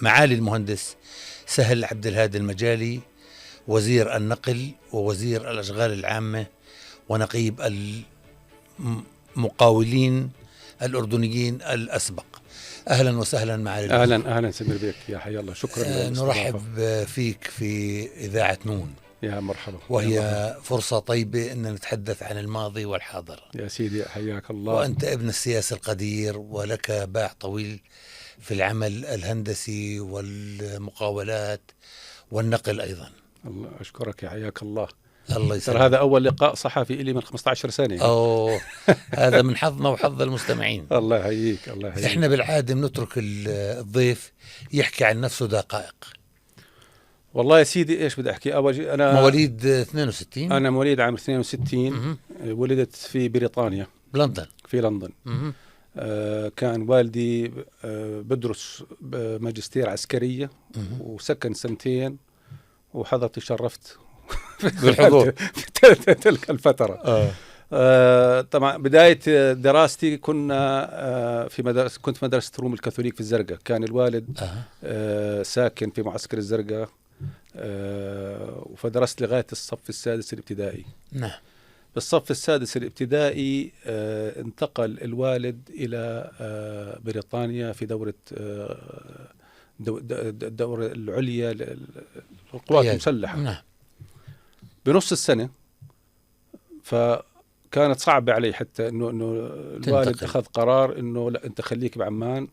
معالي المهندس سهل عبد الهادي المجالي، وزير النقل ووزير الأشغال العامة ونقيب المقاولين الأردنيين الأسبق. أهلا وسهلا معالي المهندس. أهلا سمير بك، يا حيا الله، شكرا. نرحب فيك في إذاعة نون. يا مرحبا. وهي يا مرحبا. فرصة طيبة أن نتحدث عن الماضي والحاضر. يا سيدي حياك الله. وأنت ابن السياسة القدير ولك باع طويل في العمل الهندسي والمقاولات والنقل أيضا. الله أشكرك، يا حياك الله. الله يسلمك. هذا أول لقاء صحفي لي من 15 سنة. هذا من حظنا وحظ المستمعين. الله يحييك، الله يحييك. إحنا بالعادة بنترك الضيف يحكي عن نفسه دقائق. والله يا سيدي إيش بدي أحكي؟ أول شيء أنا مواليد 62. أنا مواليد عام 62. ولدت في بريطانيا، بلندن. في لندن. كان والدي بدرس ماجستير عسكرية وسكن سنتين، وحضرتي شرفت بالحضور في تلك الفترة. طبعا بداية دراستي كنا كنت في مدرسة روم الكاثوليك في الزرقاء. كان الوالد ساكن في معسكر الزرقاء، فدرست لغاية الصف السادس الابتدائي. نعم. بالصف السادس الابتدائي انتقل الوالد إلى بريطانيا في دورة الدورة العليا للقوات المسلحة. نعم. بنص السنة، فكانت صعبة علي حتى إنه الوالد أخذ قرار إنه لا، أنت خليك بعمان،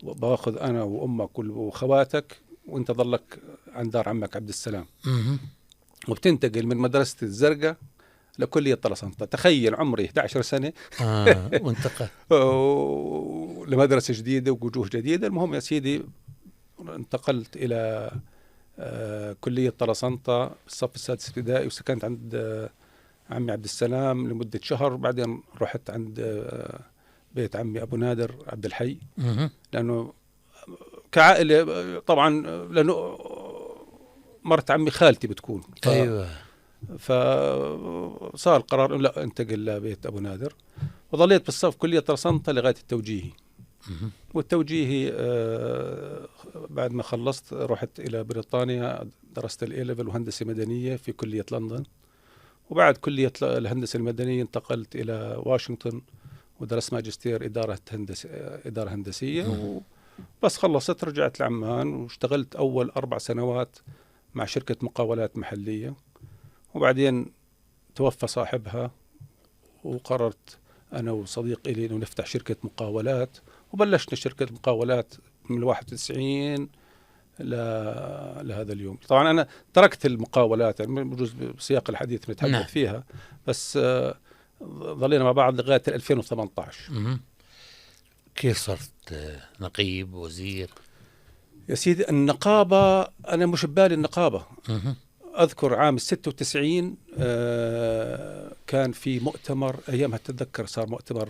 وباخذ أنا وأمك وخواتك، وأنت ضلك عند دار عمك عبد السلام. وبتنتقل من مدرسة الزرقاء لكلية طلسنطة. تخيل عمري 11 سنة وانتقل لمدرسة جديدة ووجوه جديدة. المهم يا سيدي، انتقلت إلى كلية طلسنطة الصف السادس ابتدائي، وسكنت عند عمي عبد السلام لمدة شهر. بعدين رحت عند بيت عمي أبو نادر عبد الحي، لأنه كعائلة طبعا، لأنه مرت عمي خالتي بتكون. أيوة. فصار قرار لا، انتقل لبيت أبو نادر، وظليت بالصف كلية طلسنطة لغاية التوجيهي. والتوجيهي بعد ما خلصت رحت إلى بريطانيا، درست الإيليفل وهندسة مدنية في كلية لندن. وبعد كلية الهندسة المدنية انتقلت إلى واشنطن ودرست ماجستير إدارة هندسية. بس خلصت رجعت لعمان، واشتغلت أول 4 سنوات مع شركة مقاولات محلية. وبعدين توفى صاحبها، وقررت أنا وصديق إلي إنه نفتح شركة مقاولات. وبلشنا شركة مقاولات من 91 لهذا اليوم. طبعا أنا تركت المقاولات، يعني بجوز بسياق الحديث نتحدث فيها، بس ظلينا مع بعض لغاية 2018. كيف صرت نقيب وزير؟ يا سيدي النقابة، أنا مش ببالي النقابة. أذكر عام 96 كان في مؤتمر، أيامها أتذكر صار مؤتمر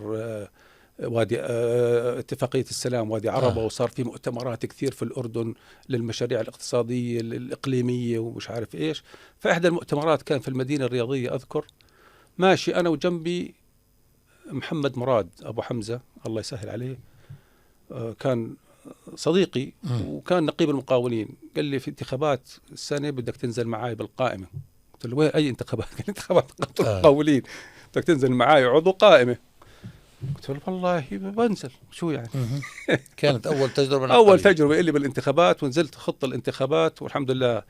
وادي اتفاقية السلام وادي عربة. وصار في مؤتمرات كثير في الأردن للمشاريع الاقتصادية الإقليمية ومش عارف إيش. فإحدى المؤتمرات كان في المدينة الرياضية، أذكر ماشي أنا وجنبي محمد مراد أبو حمزة، الله يسهل عليه، كان صديقي وكان نقيب المقاولين. قال لي في انتخابات السنة بدك تنزل معاي بالقائمة. قلت له وين أي انتخابات؟ قال انتخابات المقاولين، بدك تنزل معاي عضو قائمة. قلت له والله بنزل، شو يعني. كانت أول تجربة أول تجربة إلي بالانتخابات، ونزلت خط الانتخابات والحمد لله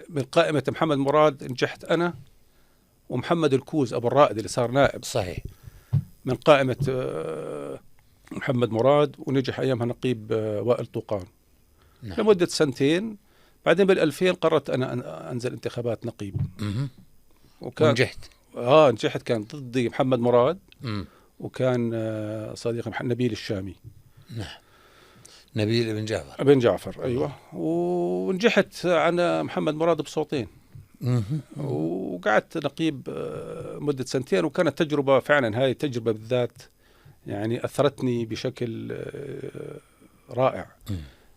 من قائمة محمد مراد نجحت أنا ومحمد الكوز أبو الرائد اللي صار نائب. صحيح. من قائمة محمد مراد، ونجح أيامها نقيب وائل طوقان. نعم. لمدة 2 سنين. بعدين بال2000 قررت أنا أنزل انتخابات نقيب. وكان نجحت. نجحت. كان ضدي محمد مراد، وكان صديقي نبيل الشامي. نعم. نبيل بن جعفر أيوة. ونجحت عن محمد مراد بصوتين. وقعدت نقيب مدة 2 سنين، وكانت تجربة فعلا، هاي التجربة بالذات يعني أثرتني بشكل رائع.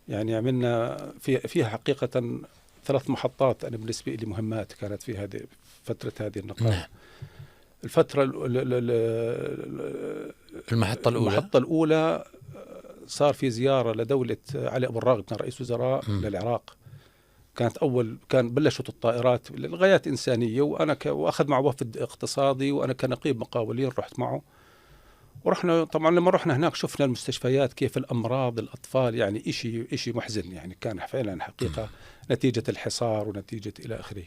يعني عملنا فيها حقيقة 3 محطات أنا بالنسبة لي مهمات كانت في هذه فترة هذه النقابة. الفترة المحطة الأولى صار في زيارة لدولة علي أبو الراغب، كان رئيس وزراء للعراق. كان بلشت الطائرات لغايات إنسانية، وأنا وأخذ معه وفد اقتصادي، وأنا كنقيب مقاولين رحت معه. ورحنا طبعا لما رحنا هناك شفنا المستشفيات كيف الأمراض الأطفال، يعني إشي محزن، يعني كان فعلا حقيقة نتيجة الحصار ونتيجة إلى آخره.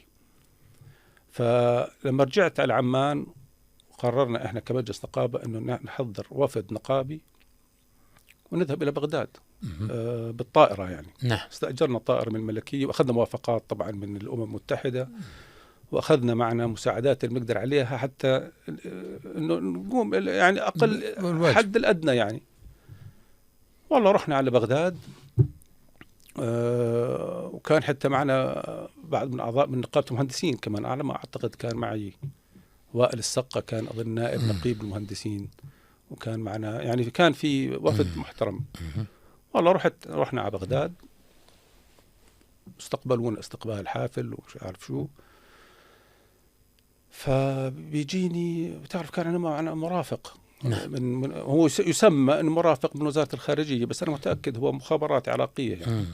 فلما رجعت على عمان قررنا إحنا كمجلس نقابة أنه نحضر وفد نقابي ونذهب إلى بغداد بالطائرة يعني. نعم. استأجرنا طائرة من الملكية، وأخذنا موافقات طبعا من الأمم المتحدة، وأخذنا معنا مساعدات اللي بنقدر عليها حتى إنه نقوم يعني أقل حد الأدنى يعني. والله رحنا على بغداد، وكان حتى معنا بعض من أعضاء من نقابة المهندسين كمان، على ما أعتقد كان معي وائل السقة، كان أظن نائب نقيب المهندسين، وكان معنا يعني كان في وفد محترم. والله رحنا على بغداد، استقبلونا استقبال حافل ومش عارف شو. فبيجيني بتعرف كان أنا معنا مرافق من هو يسمى إنه مرافق من وزارة الخارجية، بس أنا متأكد هو مخابرات عراقية يعني.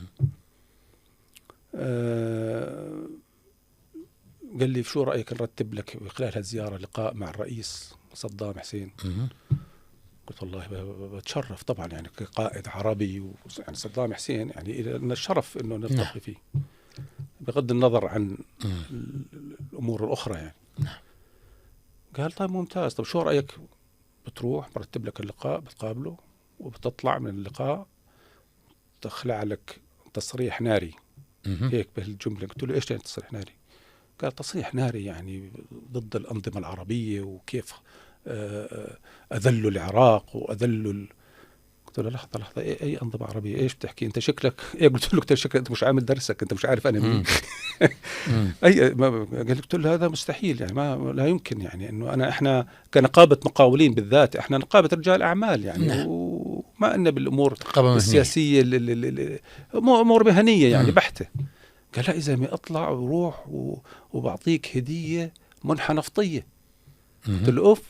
قال لي شو رأيك نرتب لك خلال هالزيارة لقاء مع الرئيس صدام حسين؟ قلت والله بتشرف طبعا يعني كقائد عربي، يعني صدام حسين يعني لنا الشرف إنه نلتقي فيه بغض النظر عن الأمور الأخرى يعني. قال طيب ممتاز، طب شو رأيك بتروح برتب لك اللقاء، بتقابله وبتطلع من اللقاء تخلع لك تصريح ناري هيك بهالجملة. قلت له ايش يعني تصريح ناري؟ قال تصريح ناري يعني ضد الأنظمة العربية، وكيف أذلوا العراق وأذلوا قلت له لحظة أي أنظمة عربية؟ إيش بتحكي أنت؟ شكلك إيه؟ قلت له شكلك أنت مش عامل درسك، أنت مش عارف أنا مين. قلت له هذا مستحيل يعني، ما لا يمكن يعني إنه إحنا كنقابة مقاولين بالذات إحنا نقابة رجال أعمال يعني، وما إن بالأمور السياسية أمور مهنية يعني بحتة. قال لا إذا ما أطلع وروح وبعطيك هدية منحة نفطية. قلت له أوف.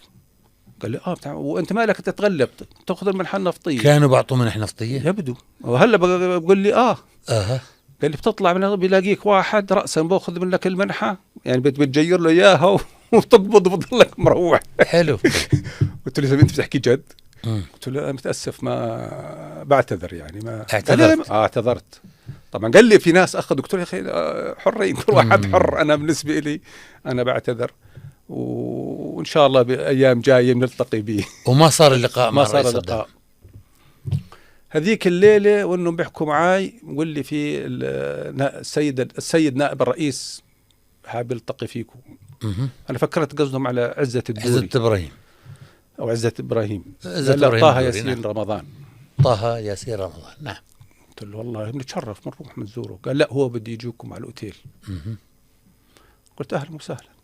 قال لي وانت مالك تتغلب تاخذ المنحه النفطيه؟ كانوا بعطوا منح نفطيه يبدو، وهلا بقول لي قال لي بتطلع من بيلاقيك واحد راسا باخذ منك المنحه يعني بتجير له اياها وتقبض وبضلك مروح. حلو. قلت له انت بتحكي جد؟ قلت له انا متاسف ما بعتذر يعني ما اعتذرت. طبعا قال لي في ناس اخذوا. قلت له يا اخي حرين، كل واحد حر، انا بالنسبه لي انا بعتذر، وإن شاء الله بأيام جاية نلتقي به. وما صار اللقاء ما صار اللقاء هذيك الليلة. وإنهم بيحكوا معاي يقول لي في السيد نائب الرئيس حابب يلتقي فيكم. أنا فكرت قصدهم على عزة الدوري، عزة إبراهيم أو عزة إبراهيم. طه ياسين رمضان. طه ياسين رمضان. نعم. قلت له والله بنتشرف بنروح نزوره. قال لا هو بدي يجوكم على الأوتيل. قلت أهلا وسهلا.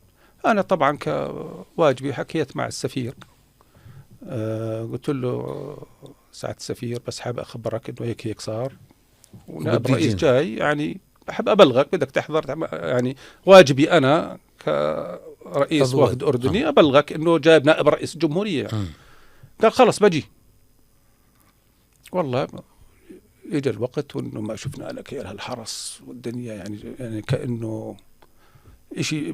أنا طبعا كواجبي حكيت مع السفير، قلت له ساعة السفير بس حاب أخبرك إنه هيك صار، ونائب رئيس جاي يعني بحب أبلغك بدك تحضر يعني واجبي أنا كرئيس وفد أردني أبلغك إنه جايب نائب رئيس الجمهورية. قال خلص بجي. والله إجا الوقت وإنه ما شفنا لك الحرس والدنيا يعني كأنه إشي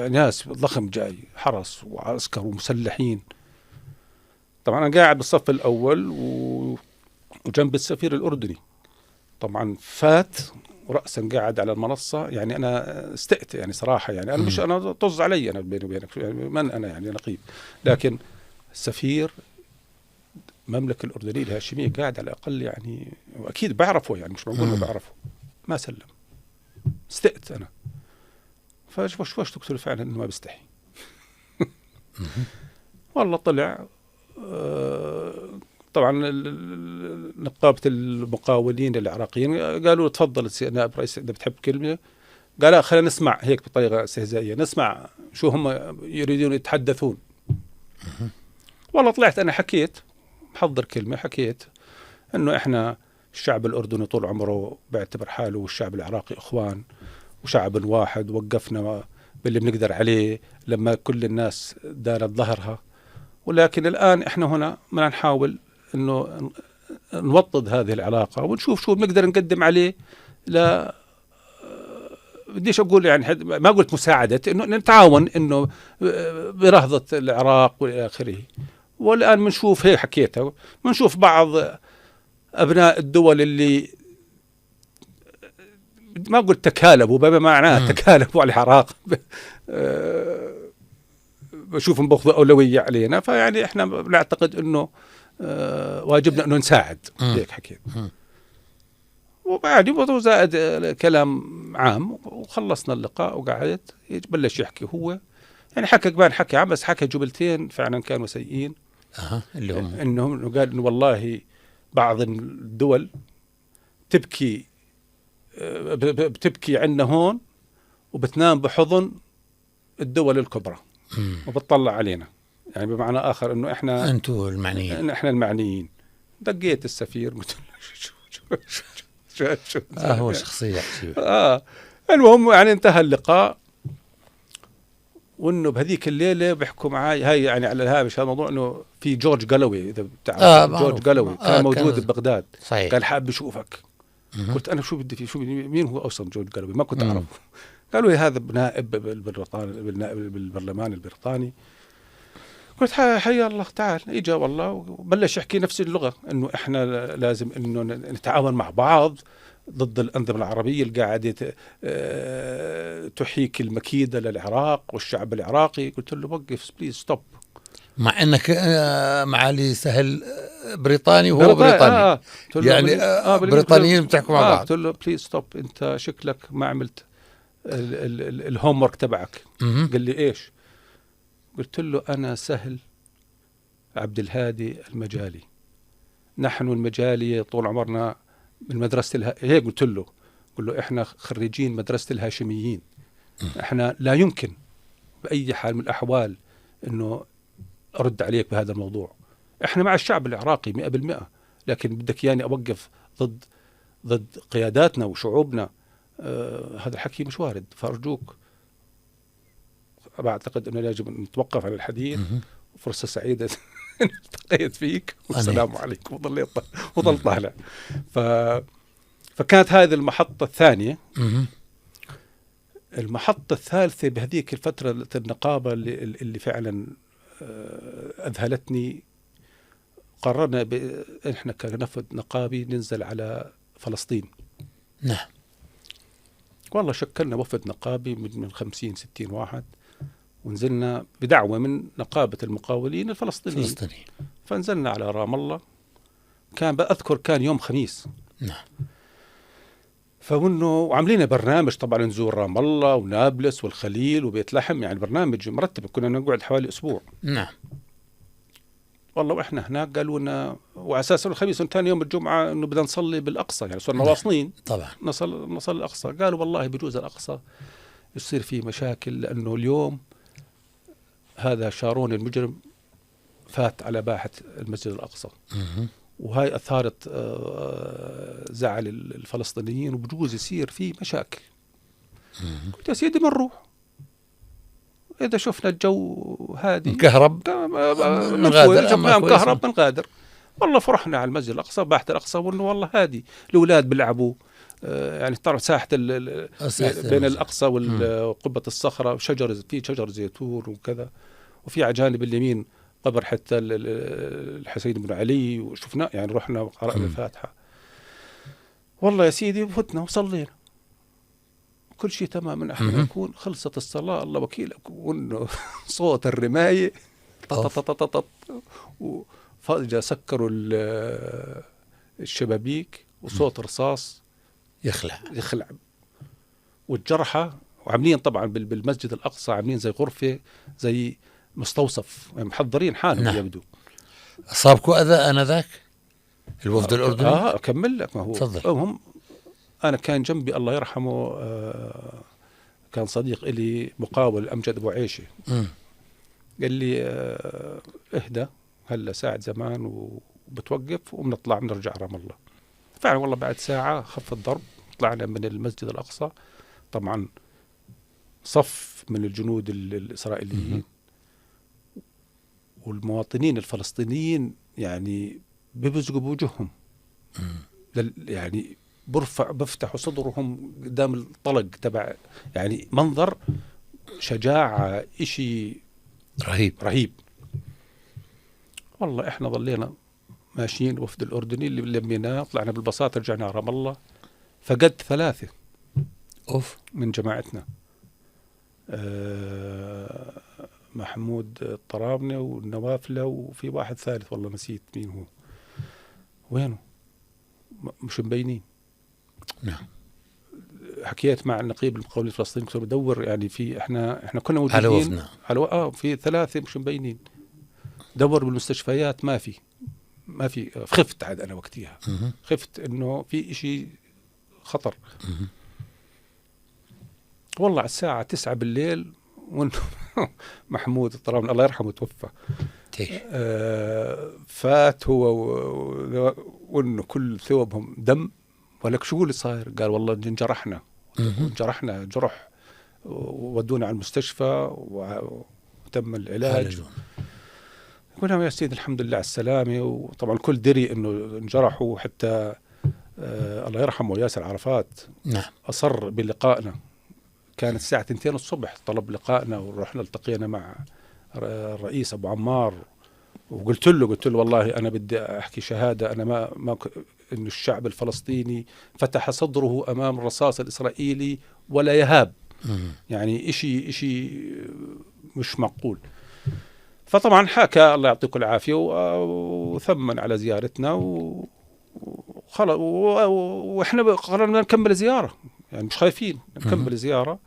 ناس ضخم جاي، حرس وعسكر ومسلحين. طبعا أنا قاعد بالصف الأول وجنب السفير الأردني. طبعا فات ورأسا قاعد على المنصة. يعني أنا استئت يعني صراحة يعني أنا مش أنا طز علي أنا بيني وبينك يعني من أنا يعني نقيب، لكن السفير المملكة الأردنية الهاشمية قاعد على الأقل يعني، وأكيد بعرفه يعني مش معقول ما بعرفه. ما سلم، استئت أنا. فوش قلت له فعلا إنه ما بيستحي. والله طلع طبعا نقابة المقاولين العراقيين قالوا تفضل نائب رئيس إذا بتحب كلمة. قال لا خلينا نسمع هيك بطريقة استهزائية، نسمع شو هم يريدون يتحدثون. والله طلعت أنا حكيت محضر كلمة، حكيت إنه إحنا الشعب الأردني طول عمره بيعتبر حاله والشعب العراقي إخوان وشعب واحد، وقفنا باللي بنقدر عليه لما كل الناس دارت ظهرها، ولكن الآن إحنا هنا بدنا نحاول إنه نوطد هذه العلاقة ونشوف شو بنقدر نقدم عليه. لا بديش أقول يعني ما قلت مساعدة، إنه نتعاون إنه برهضة العراق وإلى آخره. والآن بنشوف، هي حكيتها، بنشوف بعض أبناء الدول اللي ما قلت تكالبوا بما معناه تكالبوا على العراق بشوفهم بأخذوا أولوية علينا. فيعني إحنا بنعتقد إنه واجبنا إنه نساعد. هيك حكيت. وبعد زائد كلام عام وخلصنا اللقاء، وقعدت بلش يحكي هو، يعني حكى كمان حكي عام، بس حكى جملتين فعلا كانوا سيئين. اللي هم إنه قال إنه والله بعض الدول بتبكي عنا هون وبتنام بحضن الدول الكبرى وبتطلع علينا، يعني بمعنى آخر إنه إحنا أنتوا المعنيين، إحنا المعنيين. دقيت السفير قلت له شو هو شخصية المهم يعني انتهى اللقاء، وإنه بهذيك الليلة بيحكوا معي هاي يعني على الهامش هذا الموضوع، إنه في جورج قلوي، إذا بتعرف جورج قلوي كان موجود ببغداد. صحيح. قال حاب بشوفك. قلت أنا شو بدي فيه، مين هو أصلا جورج قلوي؟ ما كنت أعرفه. قالوا لي هذا نائب بالبرلمان البريطاني. قلت حيا الله تعال. إجا والله وبلش يحكي نفس اللغة، إنه إحنا لازم إنه نتعاون مع بعض ضد الأنظمة العربية اللي قاعدة تحيك المكيدة للعراق والشعب العراقي. قلت له وقف بليز ستوب. مع أنك معالي سهل بريطاني وهو بريطاني، يعني بريطانيين بتحكوا مع بعض. قلت له بليز ستوب، أنت شكلك ما عملت الهوم ورك تبعك. قال لي إيش؟ قلت له أنا سهل عبد الهادي المجالي، نحن المجالية طول عمرنا من مدرسة هيك قلت له إحنا خريجين مدرسة الهاشميين. إحنا لا يمكن بأي حال من الأحوال إنه أرد عليك بهذا الموضوع. إحنا مع الشعب العراقي 100%، لكن بدك يعني أوقف ضد قياداتنا وشعوبنا؟ هذا الحكي مش وارد. فأرجوك، بعتقد أنه يجب أن نتوقف عن الحديث. فرصة سعيدة التقيت فيك، والسلام عليكم. وظل طالع. فكانت هذه المحطة الثانية. المحطة الثالثة بهذيك الفترة النقابة اللي فعلا أذهلتني. قررنا إحنا كنفذ نقابي ننزل على فلسطين. نعم. والله شكلنا وفد نقابي من 50-60 واحد، ونزلنا بدعوة من نقابة المقاولين الفلسطينيين. فنزلنا على رام الله. كان بأذكر كان يوم خميس. نعم. فإنه وعاملين برنامج طبعا نزور رام الله ونابلس والخليل وبيت لحم، يعني برنامج مرتب. كنا نقعد حوالي أسبوع. نعم. والله وإحنا هناك قالوا لنا، وأساسا الخميس وثاني يوم الجمعة إنه بدنا نصلي بالأقصى، يعني صرنا واصلين طبعا نصلي الأقصى. قالوا والله بجوز الأقصى يصير فيه مشاكل، لأنه اليوم هذا شارون المجرم فات على باحة المسجد الأقصى. وهاي أثارت زعل الفلسطينيين، وبجوز يصير فيه مشاكل. قلت يا سيدي بنروح، إذا شفنا الجو هادي مكهرب بنغادر. والله فرحنا على المسجد الأقصى، باحة الأقصى، وإنه والله هادي الأولاد بيلعبوا. يعني ترى ساحة بين الأقصى وقبة الصخرة في شجر زيتون وكذا، وفي على جانب اليمين قبر حتى الحسين بن علي، وشفنا يعني رحنا وقرأنا الفاتحة. والله يا سيدي فتنا وصلينا كل شيء تمام. احنا نكون خلصت الصلاة الله وكيلك، وإنه صوت الرماية وفجأة سكروا الشبابيك، وصوت رصاص يخلع. والجرحى وعاملين طبعا بالمسجد الأقصى عاملين زي غرفة، زي مستوصف، يعني محضرين حالهم. نعم. يبدو أصابكوا أذى آنذاك الوفد الأردني؟ أكمل لك. ما هو تفضل. أنا كان جنبي الله يرحمه كان صديق إلي مقاول أمجد أبو عيشة. قال لي اهدى هلا ساعة زمان وبتوقف وبنطلع بنرجع رام الله. فعلا والله بعد ساعة خف الضرب، طلعنا من المسجد الأقصى. طبعا صف من الجنود الإسرائيليين والمواطنين الفلسطينيين يعني بيبزقوا بوجههم يعني بفتحوا صدرهم قدام الطلق تبع، يعني منظر شجاعة إشي رهيب. والله إحنا ظلينا ماشيين وفد الأردني اللي لميناه، طلعنا بالبساطة رجعنا رام الله، فقد 3 من جماعتنا، محمود الطرابنة والنوافلة وفي واحد ثالث والله نسيت مين هو، وينه مش مبينين. نعم. حكيت مع النقيب المقاولين الفلسطيني، كنت بدور يعني في احنا كنا موجودين على في 3 مش مبينين، دور بالمستشفيات ما في. خفت عاد انا وقتها، خفت انه في اشي خطر. والله على الساعة 9 بالليل وانه محمود الطرابني الله يرحمه توفى، فات هو وانه كل ثوبهم دم. ولك شو اللي صاير؟ قال والله انجرحنا جرح، ودونا على المستشفى وتم العلاج. قلنا يا سيدي الحمد لله على السلامة. وطبعا كل دري انه انجرحوا، حتى الله يرحمه ياسر عرفات أصر بلقائنا، كانت الساعة 2 الصبح طلب لقائنا، ورحنا التقينا مع الرئيس أبو عمار، وقلت له والله أنا بدي أحكي شهادة، أنا ما إنه الشعب الفلسطيني فتح صدره أمام الرصاص الإسرائيلي ولا يهاب، يعني إشي مش معقول. فطبعا حكى الله يعطيكم العافية وثمن على زيارتنا وخلص، وإحنا قررنا نكمل زيارة، يعني مش خايفين نكمل زيارة.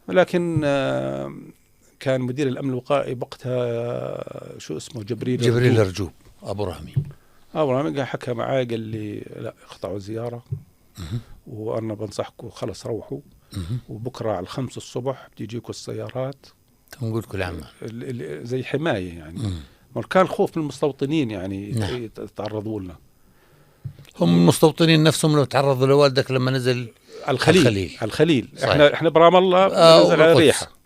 ولكن كان مدير الأمن الوقائي وقتها شو اسمه جبريل رجوب أبو رامي قال حكى معاي، قال لي لا اقطعوا الزيارة، وأنا بنصحكم خلص روحوا، وبكرة على 5 الصبح بتيجيكم السيارات نقول كل عام زي حماية يعني. كان خوف من المستوطنين يعني يتعرضوا لنا. هم المستوطنين نفسهم لو تعرضوا لوالدك لما نزل الخليل. احنا برام الله نزل على ريحة.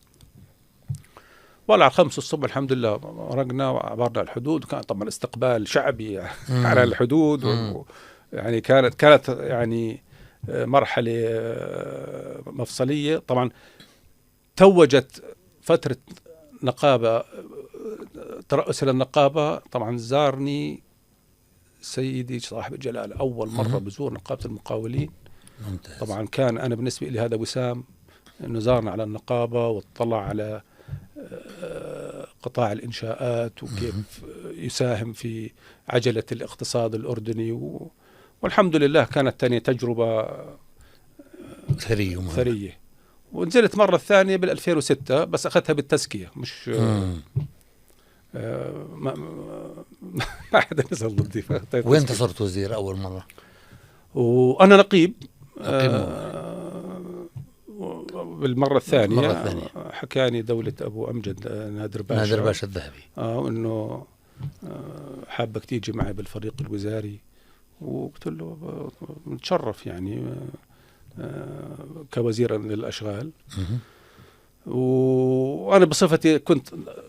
ولا على 5 الصبح الحمد لله مرقنا وعبرنا الحدود، وكان طبعا استقبال شعبي على الحدود، يعني كانت يعني مرحلة مفصلية. طبعا توجت فترة نقابة، ترأس للنقابة. طبعا زارني سيدي صاحب الجلالة أول مرة بزور نقابة المقاولين. ممتاز. طبعا كان أنا بالنسبة لي هذا وسام، أنه زارنا على النقابة واطلع على قطاع الإنشاءات وكيف يساهم في عجلة الاقتصاد الأردني. والحمد لله كانت تانية تجربة ثرية. ونزلت مرة ثانية بال2006، بس أخذتها بالتزكية، مش ما حدا نزل ضدي. وين انت صرت وزير أول مرة؟ وأنا نقيب. بالمرة الثانية حكاني دولة أبو أمجد نادر باشا الذهبي وإنه حابك تيجي معي بالفريق الوزاري، وقلت له متشرف يعني كوزير للأشغال. وأنا بصفتي كنت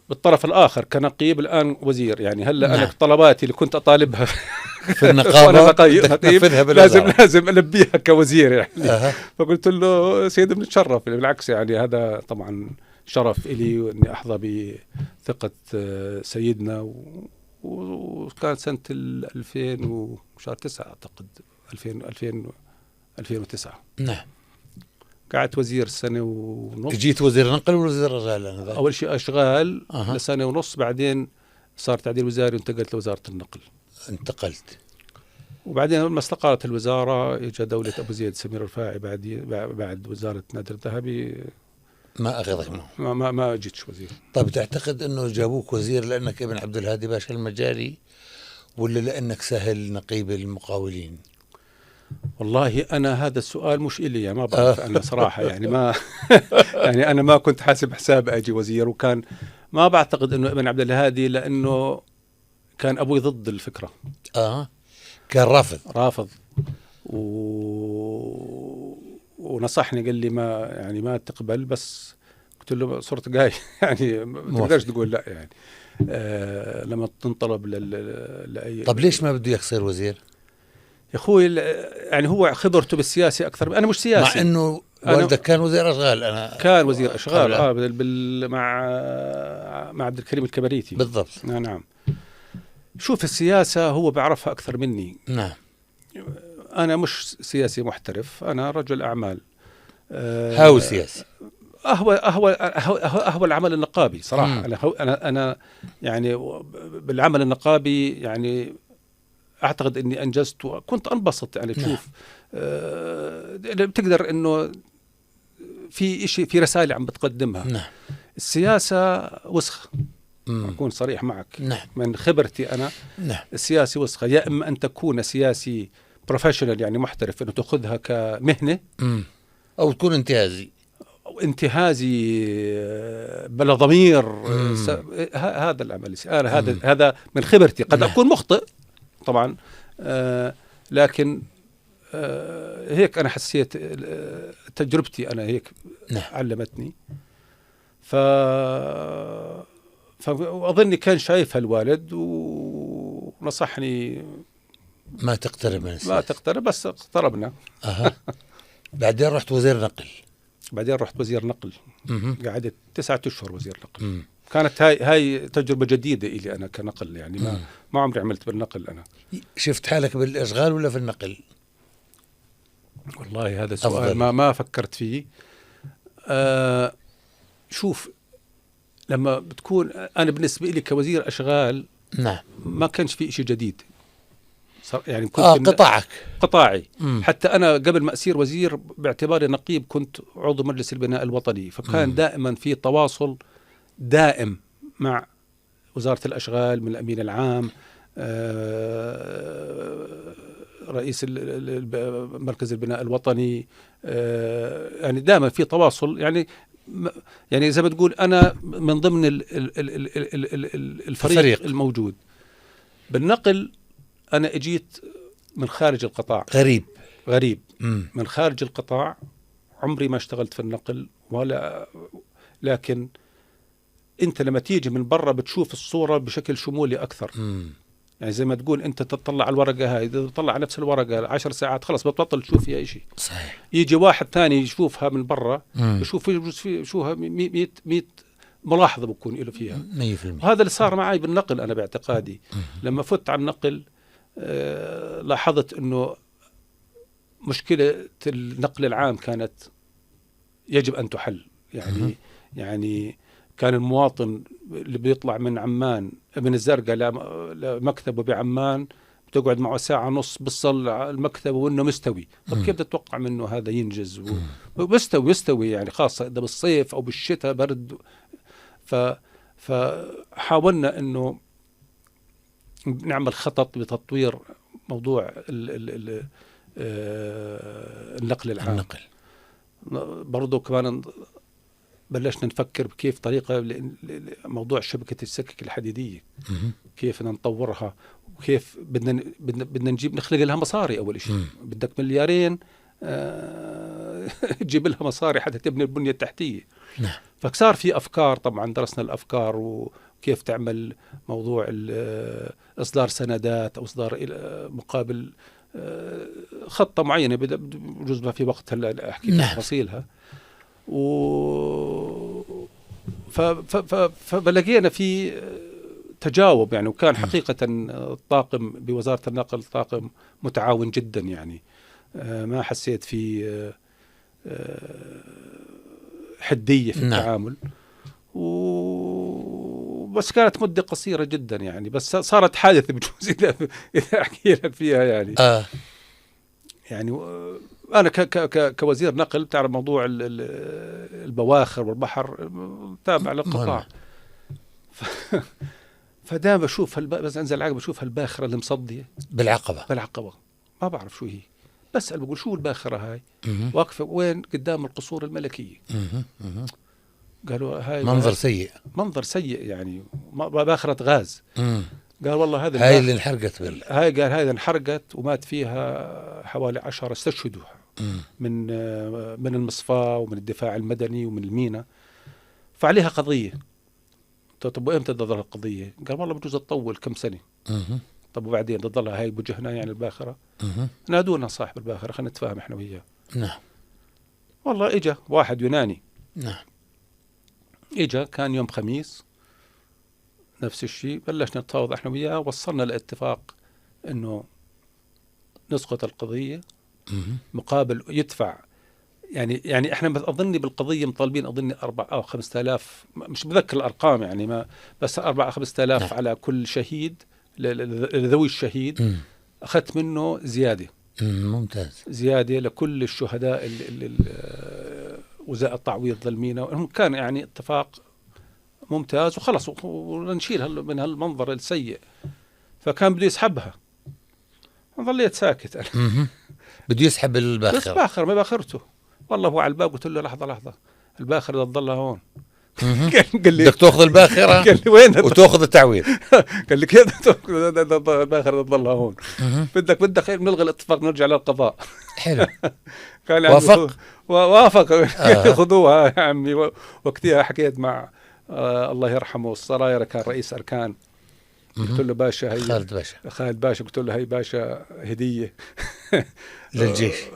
بالطرف الآخر كنقيب، الآن وزير يعني. هلا أنا طلباتي اللي كنت أطالبها في النقابة نقيب لازم ألبيها كوزير يعني. فقلت له سيدي بنتشرف، بالعكس يعني هذا طبعا شرف إلي أني أحظى بثقة سيدنا. وكان سنة 2000 وشهر 9 أعتقد 2009. نعم. قعدت وزير سنة ونص. جيت وزير نقل ولا وزير رجال؟ أول شيء أشغال لسنة ونص، بعدين صار تعديل وزاري وانتقلت لوزارة النقل. انتقلت. وبعدين لما استقالت الوزارة إجا دولة أبو زيد سمير الرفاعي بعد وزارة نادر الذهبي. ما أخذك معه؟ ما جيتش وزير. طيب تعتقد أنه جابوك وزير لأنك ابن عبد الهادي باشا المجاري، ولا لأنك سهل نقيب المقاولين؟ والله أنا هذا السؤال مش إلي يعني، ما بعرف أنا صراحة يعني ما يعني أنا ما كنت حاسب حساب أجي وزير، وكان ما بعتقد إنه ابن عبد الهادي، لأنه كان أبوي ضد الفكرة. كان رافض ونصحني قال لي ما تقبل، بس قلت له صرت جاي يعني ما تقدرش تقول لا يعني لما تنطلب لأي. طب ليش ما بده يصير وزير؟ يا اخوي يعني هو خبرته بالسياسه اكثر، انا مش سياسي. مع انه والدك كان وزير اشغال. انا كان وزير اشغال مع عبد الكريم الكبريتي بالضبط. نعم. شوف السياسه هو بعرفها اكثر مني. نعم. انا مش سياسي محترف، انا رجل اعمال. هاوي سياسي. أهوى العمل النقابي صراحة. أنا يعني بالعمل النقابي يعني أعتقد أني أنجزت وكنت أنبسط يعني. تشوف بتقدر أنه في إشي، في رسائل عم بتقدمها. نعم. السياسة وسخة، أكون صريح معك. نعم. من خبرتي أنا. نعم. السياسة وسخة، يا إما أن تكون سياسي بروفيشنال يعني محترف، أنه تأخذها كمهنة، أو تكون انتهازي بلا ضمير. هذا العمل هذا من خبرتي. قد أكون مخطئ طبعا، لكن هيك أنا حسيت، تجربتي أنا هيك علمتني. فأظني كان شايفها الوالد ونصحني ما تقترب من السياسة. ما تقترب، بس اقتربنا. بعدين رحت وزير نقل. بعدين رحت وزير نقل. قعدت 9 أشهر وزير نقل. كانت هاي تجربة جديدة إلي أنا كنقل يعني. ما عمري عملت بالنقل أنا. شفت حالك بالإشغال ولا في النقل؟ والله هذا سؤال ما فكرت فيه. شوف، لما بتكون أنا بالنسبة لي كوزير أشغال، نعم، ما كانش في إشي جديد يعني. كنت قطاعي. حتى أنا قبل ما أصير وزير باعتباري نقيب كنت عضو مجلس البناء الوطني، فكان دائما في تواصل دائم مع وزارة الأشغال، من الأمين العام، رئيس مركز البناء الوطني. يعني دائما في تواصل يعني زي ما تقول أنا من ضمن الفريق الموجود. بالنقل أنا أجيت من خارج القطاع، غريب. من خارج القطاع، عمري ما اشتغلت في النقل لكن أنت لما تيجي من برا بتشوف الصورة بشكل شمولي أكثر. يعني زي ما تقول أنت تطلع على الورقة هاي، إذا تطلع على نفس الورقة 10 ساعات خلاص بتبطل تشوف فيها إشي. صحيح. يجي واحد ثاني يشوفها من برا، يشوفها 100 ملاحظة بكون له فيها 100%. هذا اللي صار معي بالنقل أنا باعتقادي. لما فت على النقل لاحظت أنه مشكلة النقل العام كانت يجب أن تحل. يعني كان المواطن اللي بيطلع من عمان، من الزرقاء لمكتبه بعمان، بتقعد معه ساعة ونص بصل على المكتب وإنه مستوي. طب كيف تتوقع منه هذا ينجز ويستوي يعني، خاصة إذا بالصيف أو بالشتاء برد. فحاولنا إنه نعمل خطط بتطوير موضوع النقل العام. برضو كمان بلشنا نفكر بكيف طريقة موضوع شبكة السكك الحديدية، كيف نطورها، وكيف بدنا نخلق لها مصاري. أول شيء بدك $2 مليار تجيب لها مصاري حتى تبني البنية التحتية. فصار في أفكار، طبعا درسنا الأفكار وكيف تعمل موضوع إصدار سندات أو إصدار مقابل خطة معينة، بجوز ما في وقت هلا أحكي تفاصيلها. فلقينا في تجاوب يعني، وكان حقيقة الطاقم بوزارة النقل طاقم متعاون جدا يعني. ما حسيت في حدية في التعامل. بس كانت مدة قصيرة جدا يعني، بس صارت حادثة بجوز إذا أحكي لك فيها يعني. يعني أنا كوزير نقل بتعرف موضوع البواخر والبحر تابع للقطاع. فدائما بشوف بس أنزل العقبة بشوف هالباخرة اللي مصدية بالعقبة ما بعرف شو هي. بسأل بقول شو الباخرة هاي؟ واقفة وين؟ قدام القصور الملكية. قالوا هاي منظر سيء يعني، باخرة غاز. قال والله هاي اللي انحرقت قال هاي انحرقت ومات فيها حوالي 10 استشهدوا من المصفاة ومن الدفاع المدني ومن المينا، فعليها قضية. طب وإمتى تظهر القضية؟ قال والله بجوز تطول كم سنة. طب وبعدين تضلها هاي بوجهنا يعني الباخرة؟ نادونا صاحب الباخرة خلينا نتفاهم احنا وياه. نعم. والله اجا واحد يوناني. نعم. اجا كان يوم خميس نفس الشيء، بلشنا نتفاوض احنا وياه، وصلنا لاتفاق انه نسقط القضية مقابل يدفع يعني احنا اظني بالقضية مطالبين اظني 4 أو 5,000، مش بذكر الارقام يعني، ما بس 4 أو 5,000 نعم. على كل شهيد لذوي الشهيد. اخذت منه زيادة. ممتاز. زيادة لكل الشهداء وزاء التعويض ظلمينا. كان يعني اتفاق ممتاز وخلص، ونشيل من هالمنظر السيء. فكان بده يسحبها، ظليت ساكت أنا. بده يسحب الباخرة. بس باخر ما باخرته، والله هو على الباب. قلت له لحظة الباخرة تضلها هون. قال لي بدك تاخذ الباخرة قال لي وين وتاخذ التعويض. قال لي كيف الباخرة تضلها هون؟ بدك نلغي الاتفاق نرجع للقضاء. حلو. قال وافق. خذوها يا عمي. وقتها حكيت مع الله يرحمه الصراير، كان رئيس أركان. قلت له باشا هي خالد باشا قلت له هي باشا هدية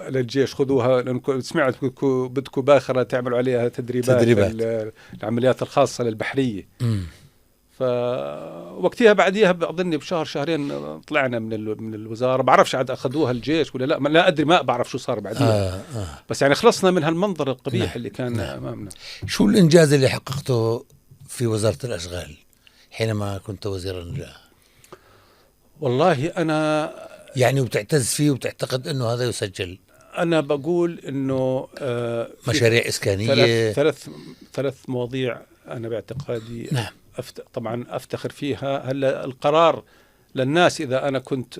للجيش خذوها، لأنكم سمعت بدكم باخرة تعملوا عليها تدريبات. العمليات الخاصة للبحرية. فوقتها بعديها أظني بشهر شهرين طلعنا من الوزارة. بعرفش عاد أخذوها الجيش ولا لا أدري، ما بعرف شو صار بعديها. بس يعني خلصنا من هالمنظر القبيح اللي كان أمامنا. شو الإنجاز اللي حققته في وزارة الأشغال حينما كنت وزيرا؟ والله أنا يعني وبتعتز فيه وبتعتقد أنه هذا يسجل؟ أنا بقول أنه مشاريع إسكانية. ثلاث مواضيع أنا باعتقادي. نعم. طبعا أفتخر فيها. هلا القرار للناس إذا أنا كنت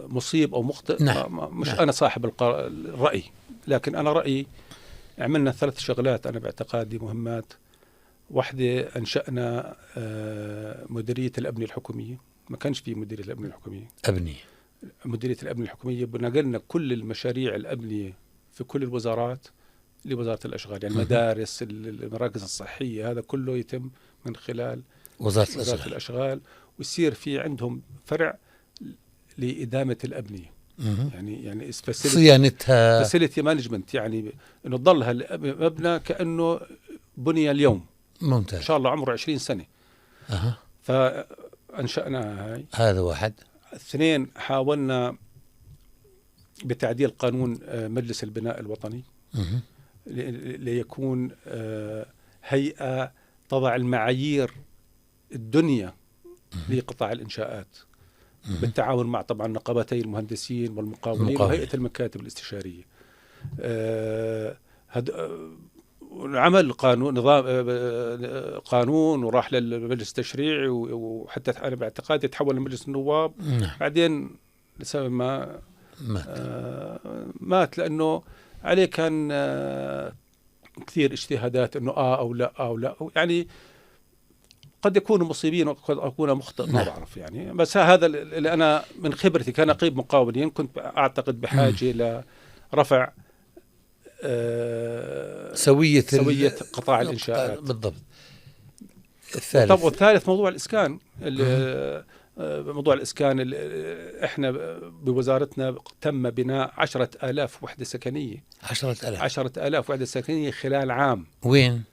مصيب أو مخطئ. نعم. مش نعم. أنا صاحب الرأي، لكن أنا رأيي عملنا 3 شغلات أنا باعتقادي مهمات. واحدة أنشأنا مديرية الأبنية الحكومية. ما كانش في مديرية الأبنية الحكومية. مديرية الأبنية الحكومية نقلنا كل المشاريع الأبنية في كل الوزارات لوزارة الأشغال، يعني مدارس، المراكز الصحية، هذا كله يتم من خلال وزارة الأشغال. ويصير في عندهم فرع لإدامة الأبنية. يعني صيانتها، فاسيلتي مانجمنت، يعني إنه تضل هالمبنى كأنه بني اليوم. ممتاز. إن شاء الله عمره 20 سنة. فأنشأناها هاي. هذا واحد. 2 حاولنا بتعديل قانون مجلس البناء الوطني ليكون هيئة تضع المعايير الدنيا لقطاع الإنشاءات بالتعاون مع طبعا نقابتي المهندسين والمقاولين وهيئة المكاتب الاستشارية. عمل قانون وراح للمجلس التشريعي، وحتى أنا باعتقادي يتحول لمجلس النواب. بعدين لسبب ما مات، لأنه عليه كان كثير اجتهادات إنه أو لا يعني قد يكونوا مصيبين وقد أكون مخطئ، ما بعرف يعني. بس هذا اللي أنا من خبرتي كنقيب مقاولين كنت أعتقد بحاجة لرفع سوية قطاع الإنشاءات. بالضبط. والثالث موضوع الإسكان. موضوع الإسكان إحنا بوزارتنا تم بناء 10,000 وحدة سكنية. 10,000 وحدة سكنية خلال عام. وين؟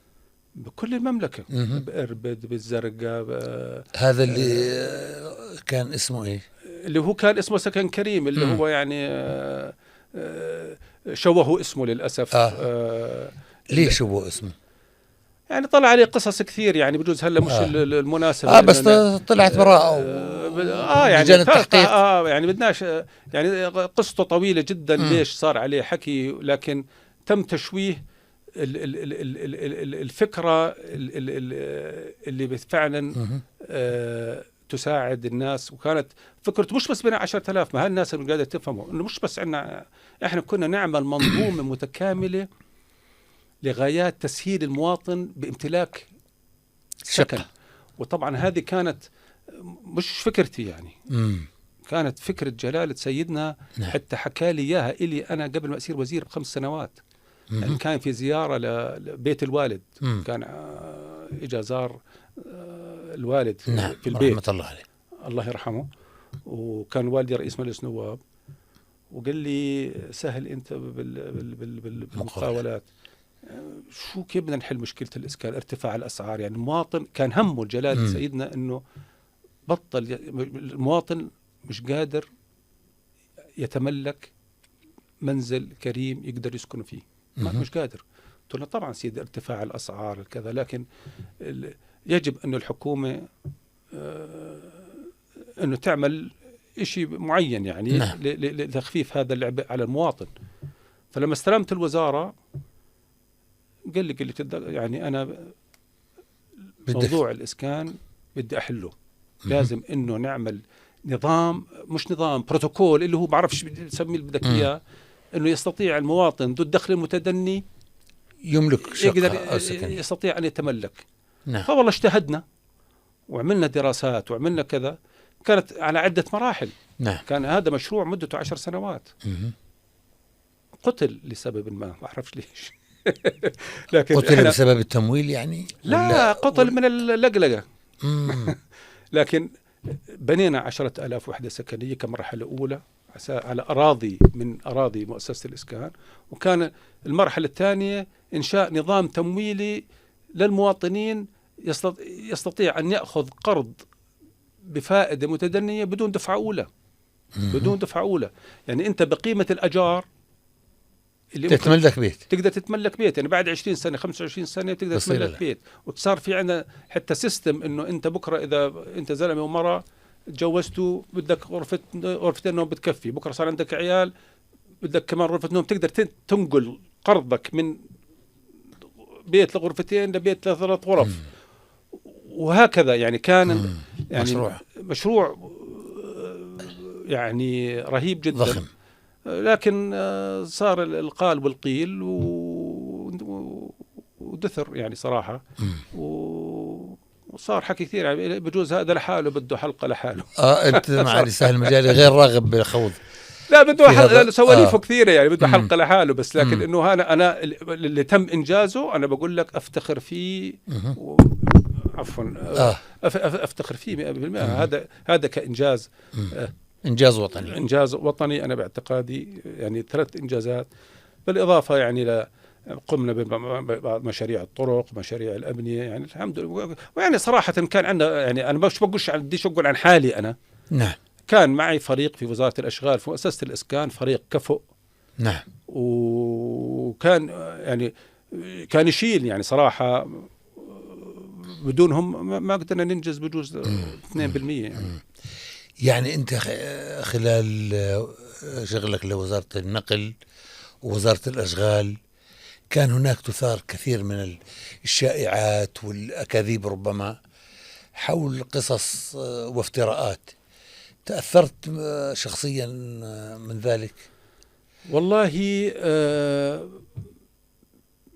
بكل المملكة. بإربد، بالزرقاء. هذا اللي كان اسمه إيه؟ اللي هو كان اسمه سكن كريم، اللي هو يعني شوهوا اسمه للأسف. ليه شوهوا اسمه؟ يعني طلع عليه قصص كثير، يعني بجوز هلا مش المناسبة. بس طلعت براءة يعني التحقيق. يعني بدناش، يعني قصته طويلة جدا. ليش صار عليه حكي، لكن تم تشويه الفكرة اللي فعلا تساعد الناس. وكانت فكرته مش بس بناء 10,000. ما هالناس اللي قاعدة تفهموا إنه مش بس عنا، إحنا كنا نعمل منظومة متكاملة لغايات تسهيل المواطن بامتلاك سكن. وطبعا هذه كانت مش فكرتي يعني. كانت فكرة جلالة سيدنا. حتى حكى لي إياها إلي أنا قبل ما أصير وزير ب5 سنوات. يعني كان في زيارة لبيت الوالد. كان إجا زار الوالد في البيت. رحمة الله عليه. الله يرحمه. وكان والدي رئيس مجلس نواب، وقال لي سهل أنت بالمقاولات، شو كيف بدنا نحل مشكلة الإسكان، ارتفاع الأسعار. يعني المواطن كان همه جلالة سيدنا أنه بطل، المواطن مش قادر يتملك منزل كريم يقدر يسكن فيه، مش قادر. قلت له طبعا سيدي ارتفاع الأسعار كذا، لكن يجب أن الحكومة أنه تعمل إشي معين يعني لتخفيف هذا العبء على المواطن. فلما استلمت الوزارة قال لي يعني أنا موضوع الإسكان بدي أحله، لازم إنه نعمل نظام، مش نظام، بروتوكول اللي هو بعرفش بسميه اللي بدك إياه، إنه يستطيع المواطن ذو الدخل المتدني يملك شقة يقدر يستطيع أن يتملك. نعم. فوالله اجتهدنا وعملنا دراسات وعملنا كذا، كانت على عدة مراحل. نعم. كان هذا مشروع مدته 10 سنوات. قتل لسبب ما أعرفش ليش. لكن قتل بسبب التمويل يعني؟ لا، قتل من اللقلقة. لكن بنينا 10,000 وحدة سكنية كمرحلة أولى على أراضي من أراضي مؤسسة الإسكان، وكان المرحلة الثانية إنشاء نظام تمويلي للمواطنين يستطيع أن يأخذ قرض بفائدة متدنية بدون دفعة أولى. بدون دفعة أولى، يعني أنت بقيمة الأجار اللي تتملك بيت، تقدر تتملك بيت، يعني بعد 20 سنة 25 سنة تقدر تتملك بيت. وتصار في عندنا حتى سيستم إنه أنت بكرة إذا أنت زلمة ومرأة تجوزتوا غرفة النوم بتكفي، بكرة صار عندك عيال بدك كمان غرفة نوم، تقدر تنقل قرضك من بيت لغرفتين لبيت لثلاث غرف. وهكذا يعني كان يعني مشروع يعني رهيب جدا، ضخم. لكن صار القال والقيل ودثر يعني صراحة. وصار حكي كثير، يعني بجوز هذا لحاله بده حلقة لحاله. أنت معالي سهل المجالي غير راغب بالخوض. لا بده سواليفه كثيرة، يعني بده حلقة لحاله بس. لكن إنه أنا اللي تم إنجازه أنا بقول لك أفتخر فيه. عفوا أفتخر فيه 100%. هذا كإنجاز. إنجاز وطني. إنجاز وطني أنا باعتقادي، يعني 3 إنجازات بالإضافة يعني قمنا بمشاريع الطرق، مشاريع الأبنية، يعني الحمد لله. ويعني صراحة كان عندنا، يعني أنا مش بديش أقول عن حالي أنا. نعم. كان معي فريق في وزارة الأشغال في مؤسسة الإسكان، فريق كفؤ. نعم. وكان يعني كان يشيل، يعني صراحة بدونهم ما قدرنا ننجز بجوز 2%. يعني أنت خلال شغلك لوزارة النقل ووزارة الأشغال كان هناك تثار كثير من الشائعات والأكاذيب ربما حول قصص وافتراءات، تأثرت شخصيا من ذلك؟ والله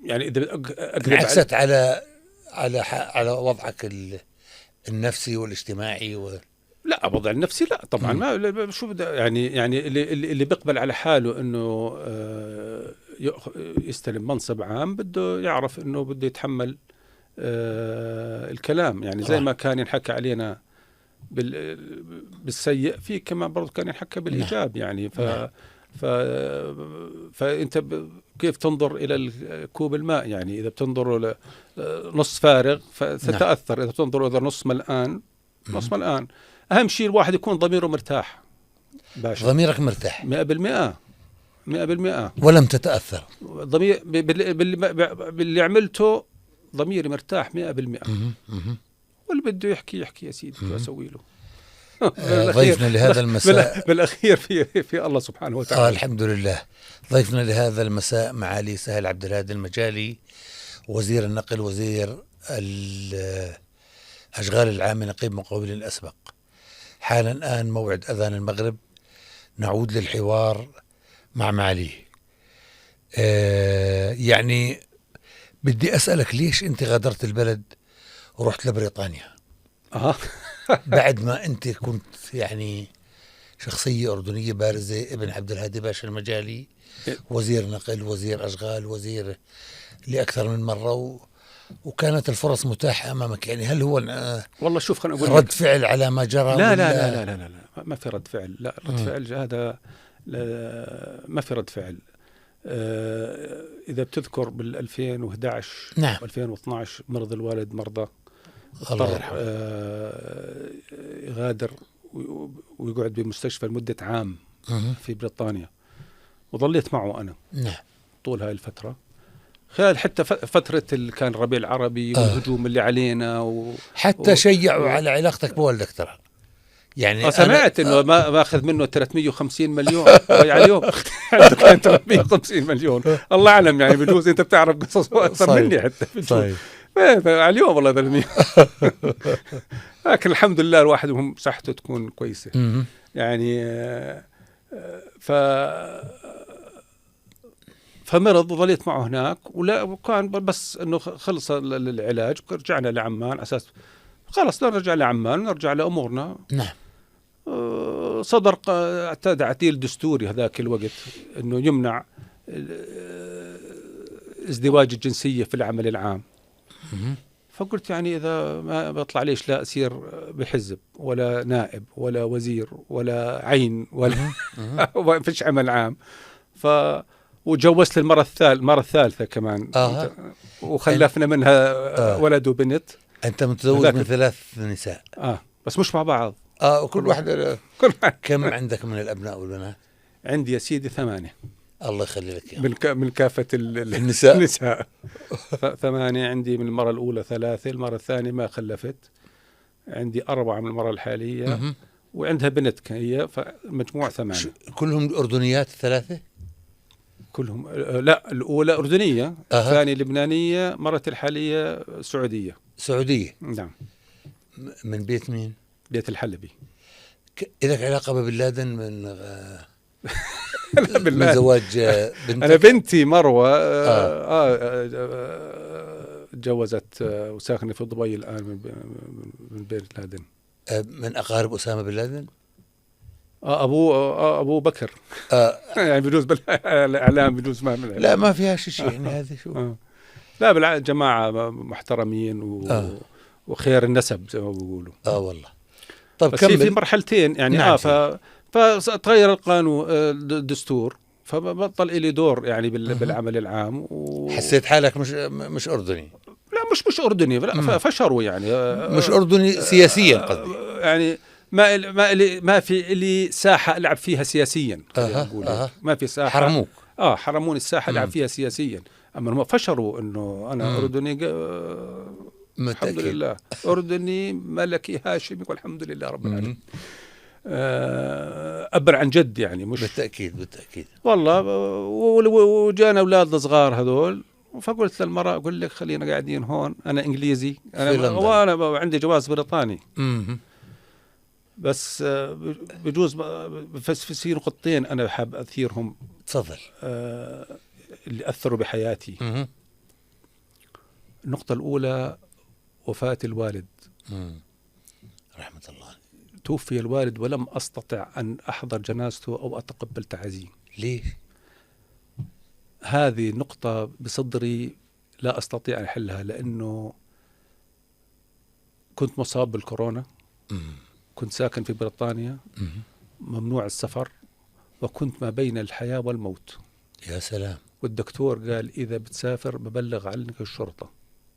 يعني إذا انعكست على وضعك النفسي والاجتماعي لا، وضع النفسي لا طبعا. ما شو بده يعني اللي بيقبل على حاله انه يستلم منصب عام بده يعرف انه بده يتحمل الكلام، يعني زي ما كان ينحكى علينا بالسيء، في كمان برضو كان ينحكى بالإيجاب. يعني فأنت كيف تنظر إلى الكوب الماء؟ يعني إذا بتنظر نص فارغ فتتأثر، إذا تنظر إلى نص ملآن نص ملآن. أهم شيء الواحد يكون ضميره مرتاح. باشا ضميرك مرتاح 100%. ولم تتأثر. ضمير باللي عملته ضميري مرتاح 100%. واللي بده يحكي يا سيدي، شو أسوي له؟ ضيفنا لهذا المساء بالأخير في الله سبحانه وتعالى. الحمد لله. ضيفنا لهذا المساء معالي سهل عبد الهادي المجالي، وزير النقل وزير الأشغال العامة نقيب مقاولين الأسبق. حالا الآن موعد أذان المغرب، نعود للحوار مع معاليه. يعني بدي أسألك ليش أنت غادرت البلد ورحت لبريطانيا؟ بعد ما أنت كنت يعني شخصية أردنية بارزة، ابن عبد الهادي باشا المجالي، وزير نقل، وزير أشغال، وزير لأكثر من مرة، وكانت الفرص متاحة أمامك، يعني هل هو والله شوف خليني أقول رد فعل على ما جرى؟ لا لا لا لا لا لا, لا ما في رد فعل، لا رد فعل هذا ما في رد فعل. إذا بتذكر بال 2011 نعم 2012 مرض الوالد مرضى، الله يرحمه، يغادر ويقعد بمستشفى لمدة عام في بريطانيا، وظليت معه أنا نعم طول هاي الفترة، خلال حتى فترة اللي كان الربيع العربي والهجوم اللي علينا حتى شيعوا على علاقتك بوالدك ترى. يعني سمعت انه ما ماخذ منه 350 مليون ضيع اليوم عنده كان 350 مليون، الله اعلم يعني بجوز انت بتعرف قصص اكثر مني حتى صحيح على اليوم والله 300 لكن الحمد لله الواحد وهم صحته تكون كويسه يعني. فمرض وظليت معه هناك، وكان بس انه خلص العلاج رجعنا لعمان على اساس خلص نرجع لعمان ونرجع لامورنا. نعم صدر تعديل دستوري هذاك الوقت انه يمنع ازدواج الجنسيه في العمل العام. فقلت يعني اذا ما بطلع ليش لا اصير بحزب ولا نائب ولا وزير ولا عين ولا ما فيش عمل عام. وجوزت المرة الثالثة كمان وخلفنا منها ولد وبنت. أنت متزوج من 3 نساء؟ بس مش مع بعض. وكل واحدة كم عندك من الأبناء والبنات؟ عندي يا سيدي 8. الله يخلي لك من كافة النساء 8 عندي من المرة الأولى 3، المرة الثانية ما خلفت، عندي 4 من المرة الحالية وعندها بنت هي، فمجموع 8. كلهم أردنيات 3؟ كلهم لا، الأولى أردنية، الثانية لبنانية، مرتي الحالية سعودية. نعم. من بيت مين؟ بيت الحلبي. إذا علاقة ببن لادن من زواج بنتك؟ أنا بنتي مروة تجوزت وساكنة في دبي الآن من بيت لادن. من أقارب أسامة بن لادن؟ أبو بكر. يعني بجوز بالإعلام بجوز لا ما فيها شيء يعني هذه شو. لا بالعكس جماعة محترمين وخير النسب زي ما بيقولوا. والله. طب بس في مرحلتين يعني. نعم فتغير القانون الدستور، فبطل إلي دور يعني بالعمل العام. حسيت حالك مش أردني؟ لا مش أردني، فشروا يعني. مش أردني سياسيا قصدي. يعني ما في لي ساحة ألعب فيها سياسيا. ما في ساحة. حرموك. حرموني الساحة ألعب فيها سياسيا. أما هم فشروا إنه أنا أردني. الحمد لله أردني ملكي هاشمي والحمد لله رب العالمين. أبر عن جد يعني. مش بالتأكيد والله. وجانا أولاد صغار هذول، فقلت للمرأة أقول لك خلينا قاعدين هون، أنا إنجليزي وأنا عندي جواز بريطاني. بس بجوز في نقطتين أنا حاب أثيرهم. تفضل. اللي أثروا بحياتي. النقطة الأولى وفاة الوالد. رحمة الله. توفي الوالد ولم أستطع أن أحضر جنازته أو أتقبل تعزيه. ليش؟ هذه نقطة بصدري لا أستطيع أن أحلها، لأنه كنت مصاب بالكورونا، كنت ساكن في بريطانيا، ممنوع السفر، وكنت ما بين الحياة والموت. يا سلام. والدكتور قال إذا بتسافر ببلغ عنك الشرطة.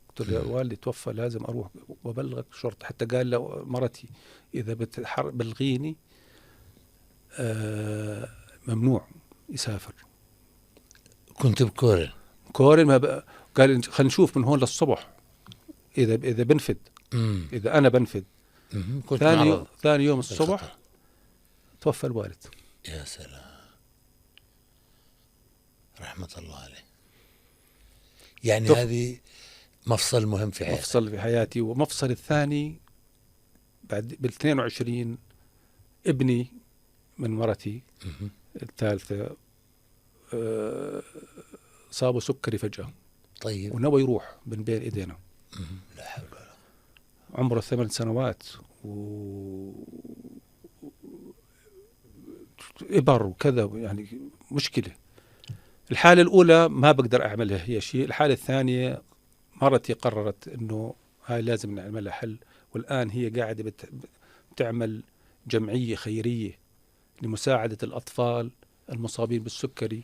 قلت له والدي توفى لازم أروح وبلغك الشرطة. حتى قال له مرتي إذا بلغيني ممنوع يسافر. كنت بكورن قال خلينا نشوف من هون للصبح إذا بنفد. إذا أنا بنفد. ثاني يوم الصبح توفى الوالد. يا سلام. رحمة الله عليه. يعني هذه مفصل مهم في حياتي. مفصل في حياتي. ومفصل الثاني بعد بال22 ابني من مرتي الثالثة صابه سكري فجأة. طيب. ونوى يروح من بين ايدينا. لا حول ولا قوة. عمره 8 سنوات إبر وكذا يعني مشكلة. الحالة الأولى ما بقدر أعملها هي شيء، الحالة الثانية مرتي قررت إنه هاي لازم نعملها حل، والآن هي قاعدة بتعمل جمعية خيرية لمساعدة الأطفال المصابين بالسكري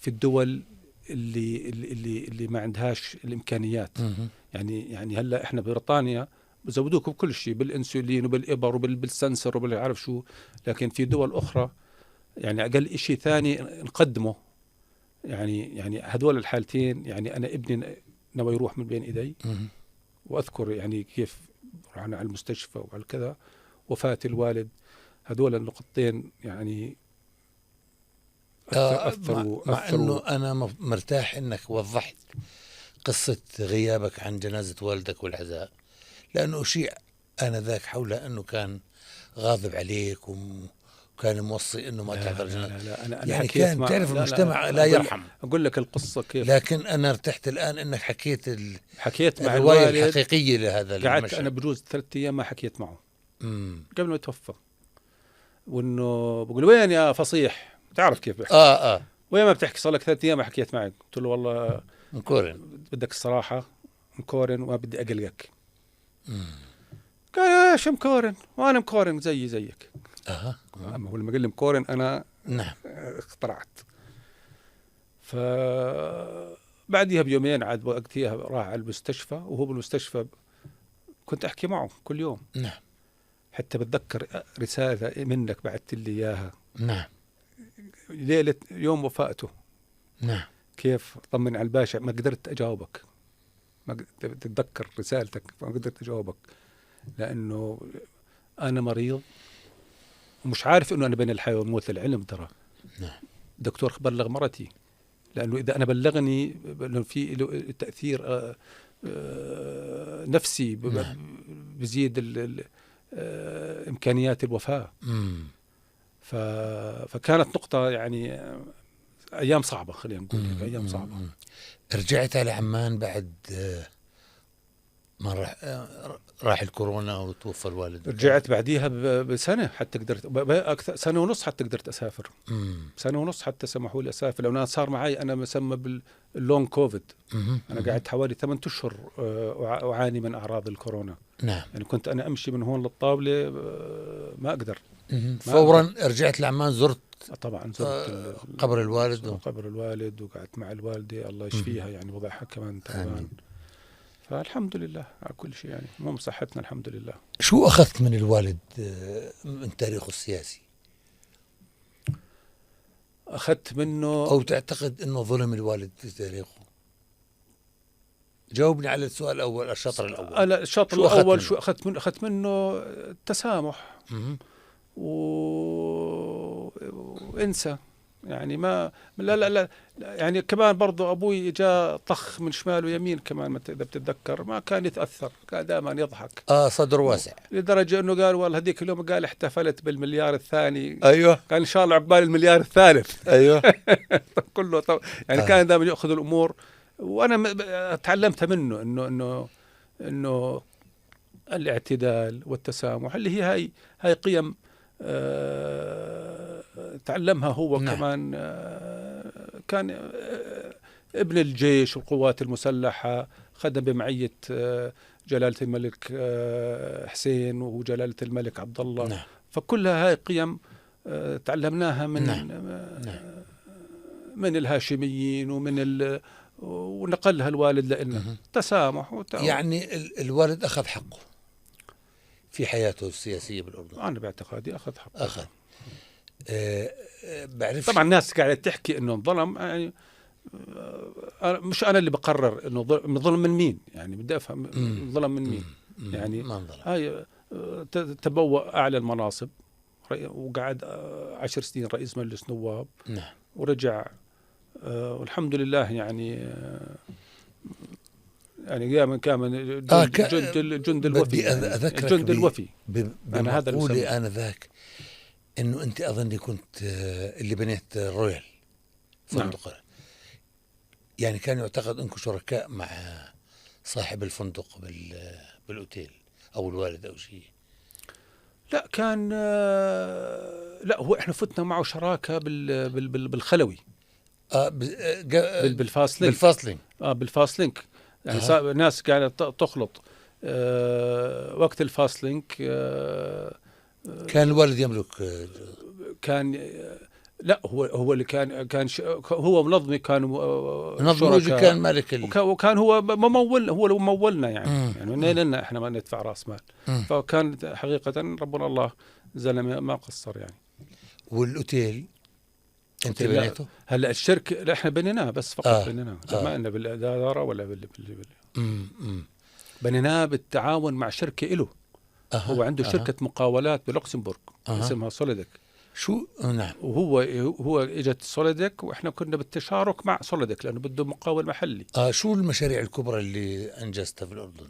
في الدول اللي ما عندهاش الإمكانيات. يعني هلا إحنا ببريطانيا بزودوكم بكل شيء، بالإنسولين وبالإبر وبالسنسر وبالعرف شو، لكن في دول أخرى يعني أقل شيء ثاني نقدمه. يعني هذول الحالتين، يعني أنا ابني نوى يروح من بين إيدي، وأذكر يعني كيف رحنا على المستشفى وعلى كذا، وفاة الوالد. هذول النقطتين يعني أثروا. مع أنه أنا مرتاح أنك وضحت قصة غيابك عن جنازة والدك والعزاء، لأنه شيء أنا ذاك حول أنه كان غاضب عليك وكان موصي أنه ما تحضر جنازة. لا أنا يعني كان تعرف المجتمع لا يرحم. أقول لك القصة كيف. لكن أنا ارتحت الآن أنك حكيت مع الرواية الوالد الحقيقية لهذا المشهد. قعدت أنا بجوز 3 أيام ما حكيت معه قبل ما يتوفى، وإنه بقول وين يا فصيح، تعرف كيف بحكي. وين ما بتحكي، صار لك 3 أيام ما حكيت معك. قلت له والله مكورن، بدك الصراحة مكورن وما بدي أقلقك. قال ايش مكورن، وانا مكورن زيك. اما هو لما قال لي مكورن انا نعم اخترعت. فبعديها بيومين عاد وقتها راح على المستشفى، وهو بالمستشفى كنت احكي معه كل يوم. نعم. حتى بتذكر رسالة منك بعثت لي اياها. نعم. ليلة يوم وفاته. نعم. كيف طمن على الباشا، ما قدرت اجاوبك، ما تتذكر رسالتك، ما قدرت اجاوبك لأنه أنا مريض ومش عارف إنه أنا بين الحياة والموت. العلم ترى. نعم. الدكتور بلغ مرتي، لأنه إذا أنا بلغني إنه في تأثير نفسي بزيد إمكانيات الوفاة. فكانت نقطة يعني أيام صعبة، خلينا نقول لك أيام صعبة. رجعت على عمان بعد ما راح الكورونا وتوفى الوالد؟ رجعت بعديها بسنة حتى قدرت، أكثر سنة ونص حتى قدرت أسافر. سنة ونص حتى سمحوا لي أسافر، لأن صار معي أنا مسمى باللونج كوفيد. أنا قعدت حوالي 8 أشهر أعاني من أعراض الكورونا. نعم. يعني كنت أنا أمشي من هون للطاولة ما أقدر. فورا رجعت لعمان، زرت طبعا زرت قبر الوالد قبر الوالد، وقعدت مع الوالدة الله يشفيها، يعني وضعها كمان تعبان. فالحمد لله على كل شيء، يعني مو صحتنا الحمد لله. شو أخذت من الوالد من تاريخه السياسي؟ أخذت منه، أو تعتقد أنه ظلم الوالد في تاريخه؟ جاوبني على السؤال الأول، الشطر الأول. الشطر الأول شو أخذت منه التسامح وانسى. يعني ما لا يعني كمان برضو أبوي جاء طخ من شمال ويمين كمان، إذا بتتذكر ما كان يتأثر، كان دائما يضحك. صدر واسع، لدرجة أنه قال والله هذيك اليوم قال احتفلت بالمليار الثاني. أيوه. كان إن شاء الله عقبال المليار الثالث. أيوه. كله يعني كان دائما يأخذ الأمور، وأنا تعلمت منه إنه الاعتدال والتسامح، اللي هي قيم تعلمها هو. نعم. كمان كان ابن الجيش والقوات المسلحة، خدم بمعية جلالة الملك حسين وجلالة الملك عبد الله. نعم. فكلها هاي قيم تعلمناها من نعم. من الهاشميين ونقلها الوالد لنا. تسامح يعني الوالد أخذ حقه في حياته السياسية بالأردن. أنا باعتقادي أخذ حقه. أخذ. بعرف طبعا الناس قاعدة تحكي إنه ظلم، يعني مش أنا اللي بقرر إنه ظلم من مين، يعني بدي أفهم ظلم من مين. يعني هاي تبوأ أعلى المناصب، وقعد 10 سنين رئيس مجلس نواب. نعم. ورجع والحمد لله، يعني قام جند الوفي. أذكرك جند الوفي. أنا هذا اللي أنا ذاك إنه أنت أظني كنت اللي بنيت رويال فندق. نعم. يعني كان يعتقد أنكم شركاء مع صاحب الفندق بالأوتيل أو الوالد أو شيء. لا كان لا هو إحنا فتنا معه شراكة بالخلوي. بالفاصلينك. بالفاصلينك. يعني ناس كانت تخلط وقت الفاصلينج. كان الوالد يملك كان لا، هو اللي كان هو منظمي، كان منظم، كان مالك وكان هو ممول، هو اللي مولنا يعني لنا احنا ما ندفع راس مال. فكان حقيقة ربنا الله زلمه ما قصر يعني. والاوتيل انت بنيته؟ هلا الشركة احنا بنيناه، بس فقط بنيناه، ما إنه بالإدارة ولا بنيناه بالتعاون مع شركة له. هو عنده شركة مقاولات بلوكسمبورغ اسمها سوليدك. شو؟ نعم. وهو اجت سوليدك، واحنا كنا بالتشارك مع سوليدك لانه بده مقاول محلي. شو المشاريع الكبرى اللي انجزتها في الاردن؟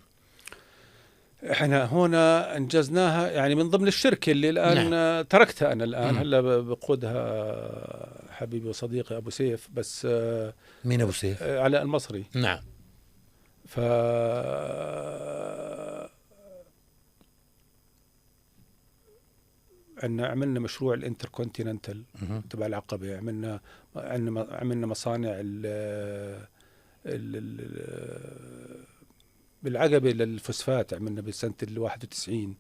احنا هنا انجزناها يعني من ضمن الشركة اللي الان تركتها انا الان. هلا بقودها حبيبي وصديقي ابو سيف. بس مين ابو سيف؟ علاء المصري. نعم. عملنا مشروع الانتركونتيننتال تبع العقبة. عملنا مصانع بالعقبة للفوسفات، عملنا بسنة 91.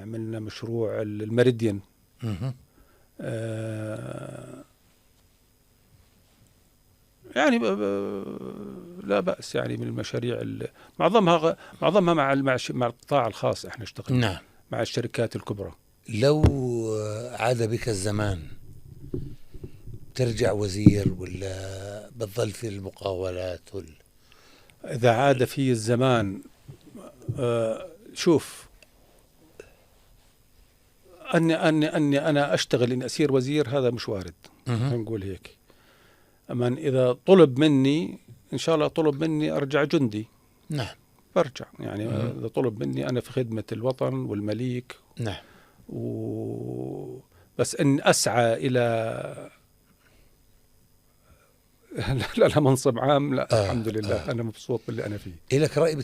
عملنا مشروع الميريديان. يعني لا بأس يعني من المشاريع معظمها مع القطاع الخاص احنا اشتغلنا. نعم. مع الشركات الكبرى. لو عاد بك الزمان ترجع وزير ولا بتظل في المقاولات إذا عاد في الزمان شوف، أني أنا أشتغل إني أصير وزير هذا مش وارد. نقول هيك. أما إذا طلب مني إن شاء الله طلب مني أرجع جندي. نعم. برجع يعني. إذا طلب مني أنا في خدمة الوطن والمليك. نعم. بس إن أسعى إلى لا منصب عام، لا. الحمد لله أنا مبسوط باللي أنا فيه. لك رأي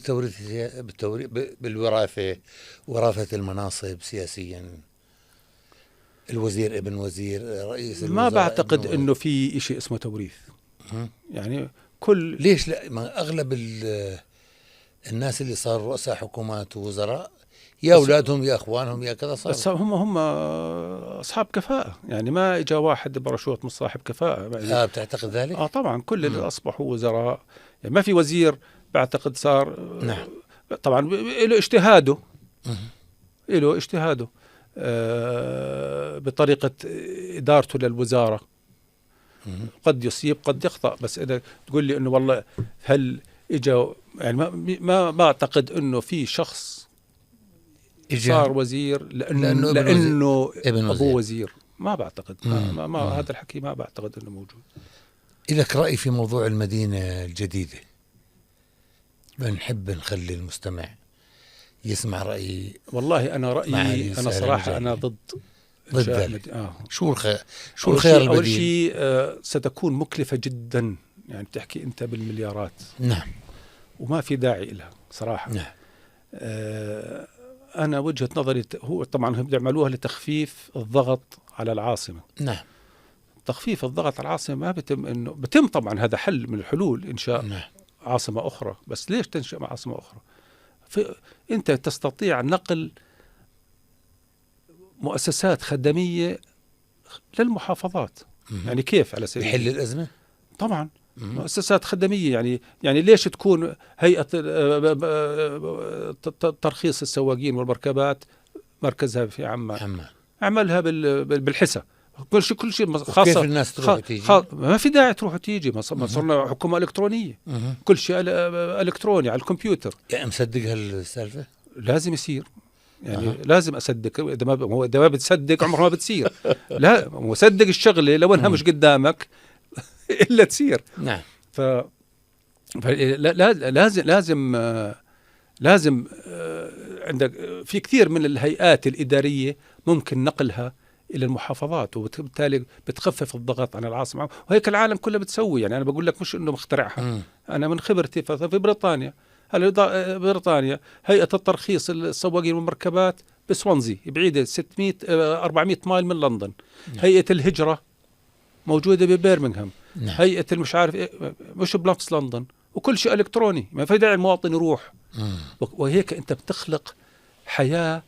بالوراثة، وراثة المناصب سياسيا؟ الوزير ابن وزير، رئيس الوزراء ما بعتقد إنه في إشي اسمه توريث. يعني ليش لا؟ ما أغلب الناس اللي صاروا رؤساء حكومات ووزراء يا أولادهم يا أخوانهم يا كذا صاروا. بس هم أصحاب كفاءة يعني. ما إجا واحد برشوت مش صاحب كفاءة يعني. بتعتقد ذلك؟ طبعا كل اللي أصبحوا وزراء يعني ما في وزير بعتقد صار. نعم. طبعا له اجتهاده. له اجتهاده بطريقة إدارته للوزارة. قد يصيب قد يخطأ. بس إذا تقول لي إنه والله هل إجا يعني ما بعتقد إنه في شخص صار وزير لأنه أبوه وزير. ما بعتقد. ما هذا الحكي ما بعتقد إنه موجود. لك رأي في موضوع المدينة الجديدة؟ بنحب نخلي المستمع يسمع رأيي. والله أنا رأيي أنا صراحة أنا ضد ذلك. شو الخيار أول شيء ستكون مكلفة جدا يعني. بتحكي أنت بالمليارات. نعم. وما في داعي لها صراحة. نعم. أنا وجهة نظري هو طبعا هم يعملوها لتخفيف الضغط على العاصمة. نعم. تخفيف الضغط على العاصمة ما بتم طبعا. هذا حل من الحلول إنشاء عاصمة أخرى. بس ليش تنشأ عاصمة أخرى؟ أنت تستطيع نقل مؤسسات خدمية للمحافظات. يعني كيف على سبيل يحل الأزمة؟ طبعا. مؤسسات خدمية يعني ليش تكون هيئة ترخيص السواقين والمركبات مركزها في عمان. عملها بالحسا. كل شيء خاصة. كيف الناس تروح وتيجي؟ ما في داعي تروح وتيجي. ما صرنا حكومة إلكترونية. كل شيء إلكتروني على الكمبيوتر. يعني مصدق هالسالفة؟ لازم يصير يعني. لازم أصدق. إذا ما بتصدق عمرها ما بتصير. لا، مصدق الشغلة لو أنها مش قدامك إلا تصير. نعم. لازم عندك في كثير من الهيئات الإدارية ممكن نقلها إلى المحافظات، وبالتالي بتخفف الضغط عن العاصمة. وهيك العالم كله بتسوي يعني. أنا بقول لك مش إنه مخترعها. أنا من خبرتي في بريطانيا. هلا بريطانيا هيئة الترخيص السواقين والمركبات بسوانزي بعيدة 400 مايل من لندن. هيئة الهجرة موجودة ببيرمنغهام. هيئة المش عارف مش بنفس لندن، وكل شيء إلكتروني، ما في داعي المواطن يروح. وهيك أنت بتخلق حياة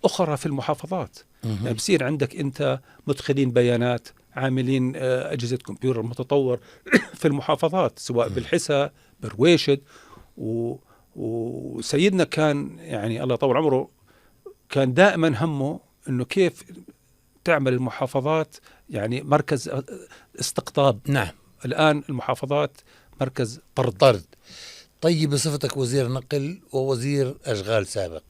أخرى في المحافظات. يعني بصير عندك أنت مدخلين بيانات، عاملين أجهزة كمبيوتر متطور في المحافظات، سواء بالحسا برويشد. وسيدنا كان يعني الله يطول عمره كان دائما همه أنه كيف تعمل المحافظات يعني مركز استقطاب. نعم. الآن المحافظات مركز طرد. طيب، بصفتك وزير نقل ووزير أشغال سابق،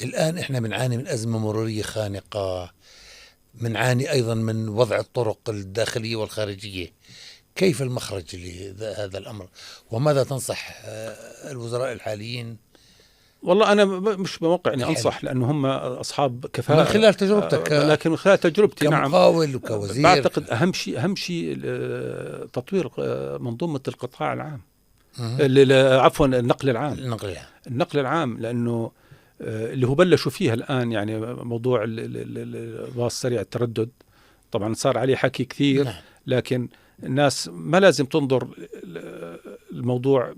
الآن إحنا بنعاني من أزمة مرورية خانقة، بنعاني أيضا من وضع الطرق الداخلية والخارجية. كيف المخرج لهذا الأمر، وماذا تنصح الوزراء الحاليين؟ والله أنا مش بموقع أني أنصح، لأنه هم أصحاب كفاءة من خلال تجربتك، لكن من خلال تجربتي كمقاول وكوزير بعتقد أهم شيء تطوير منظومة القطاع العام، عفوا النقل العام، لأنه اللي هو بلشوا فيها الآن، يعني موضوع الباص سريع التردد طبعا صار عليه حكي كثير. نعم. لكن الناس ما لازم تنظر الموضوع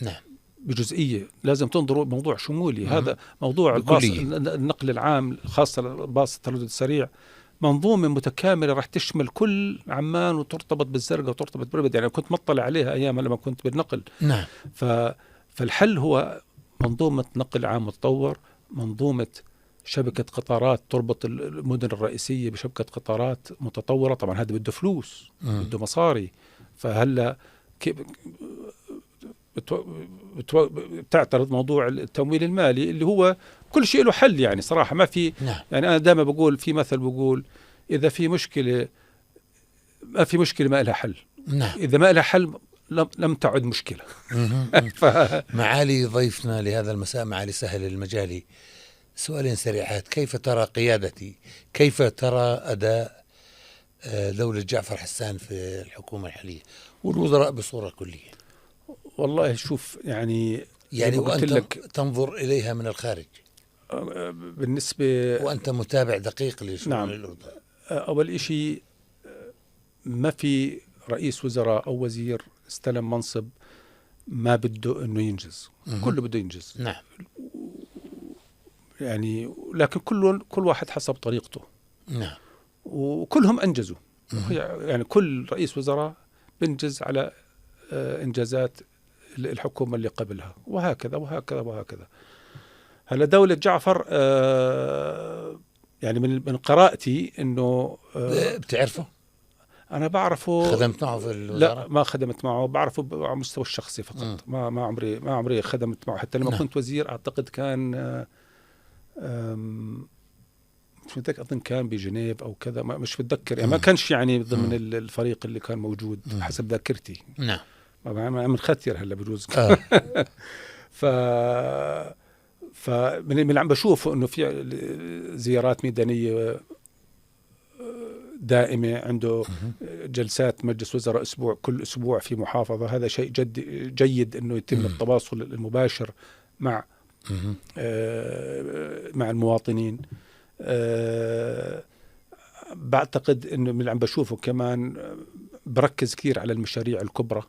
نعم بجزئية، لازم تنظر موضوع شمولي. هذا موضوع النقل العام، خاصة الباص التردد السريع، منظومة متكاملة راح تشمل كل عمان وترتبط بالزرقاء وترتبط بربد. يعني كنت مطلع عليها أيام لما كنت بالنقل. نعم. فالحل هو منظومة نقل عام متطور، منظومة شبكة قطارات تربط المدن الرئيسية بشبكة قطارات متطورة. طبعا هذا بده فلوس، بده مصاري. فهلا بتعترض موضوع التمويل المالي اللي هو كل شيء له حل. يعني صراحة ما في. نعم. يعني أنا دائما بقول في مثل بقول إذا في مشكلة ما في مشكلة ما لها حل. نعم. إذا ما لها حل لم تعد مشكلة. معالي ضيفنا لهذا المساء معالي سهل المجالي، سؤالين سريعات. كيف ترى قيادتي، كيف ترى أداء دولة جعفر حسان في الحكومة الحالية والوزراء بصورة كلية؟ والله شوف، يعني وأنت لك تنظر إليها من الخارج بالنسبة، وأنت متابع دقيق لشؤون نعم. الأردن. أول إشي ما في رئيس وزراء أو وزير استلم منصب ما بده إنه ينجز. كله بده ينجز. نعم. يعني لكن كل واحد حسب طريقته. نعم. وكلهم أنجزوا. يعني كل رئيس وزراء بنجز على إنجازات الحكومة اللي قبلها، وهكذا وهكذا وهكذا. هلا دولة جعفر يعني من قراءتي إنه بتعرفه؟ أنا بعرفه. خدمت معه في الوزارة؟ لا، ما خدمت معه، بعرفه على مستوى الشخصي فقط. ما عمري خدمت معه. حتى لما كنت وزير أعتقد كان مش متذكر، أظن كان بجنيف أو كذا، مش متذكر. يعني ما كانش يعني ضمن الفريق اللي كان موجود حسب ذاكرتي. نعم. من ختير هلا بجوز. فمن اللي عم بشوفه إنه في زيارات ميدانية دائمة، عنده جلسات مجلس وزراء كل أسبوع في محافظة. هذا شيء جيد إنه يتم التواصل المباشر مع المواطنين. بعتقد إنه من اللي عم بشوفه كمان بركز كثير على المشاريع الكبرى،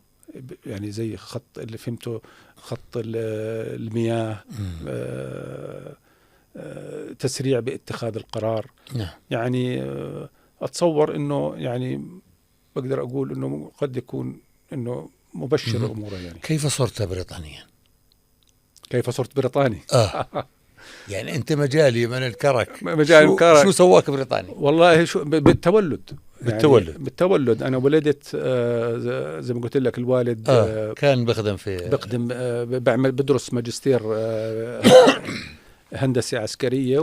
يعني زي خط اللي فهمته، خط المياه، تسريع باتخاذ القرار. يعني أتصور إنه يعني بقدر أقول إنه قد يكون إنه مبشر أموره. يعني كيف صرت بريطانيا؟ كيف صرت بريطاني؟ يعني أنت مجالي من الكرك. شو سواك بريطاني؟ والله بالتولد. بالتولد. أنا ولدت زي ما قلت لك، الوالد كان بخدم بدرس ماجستير هندسة عسكرية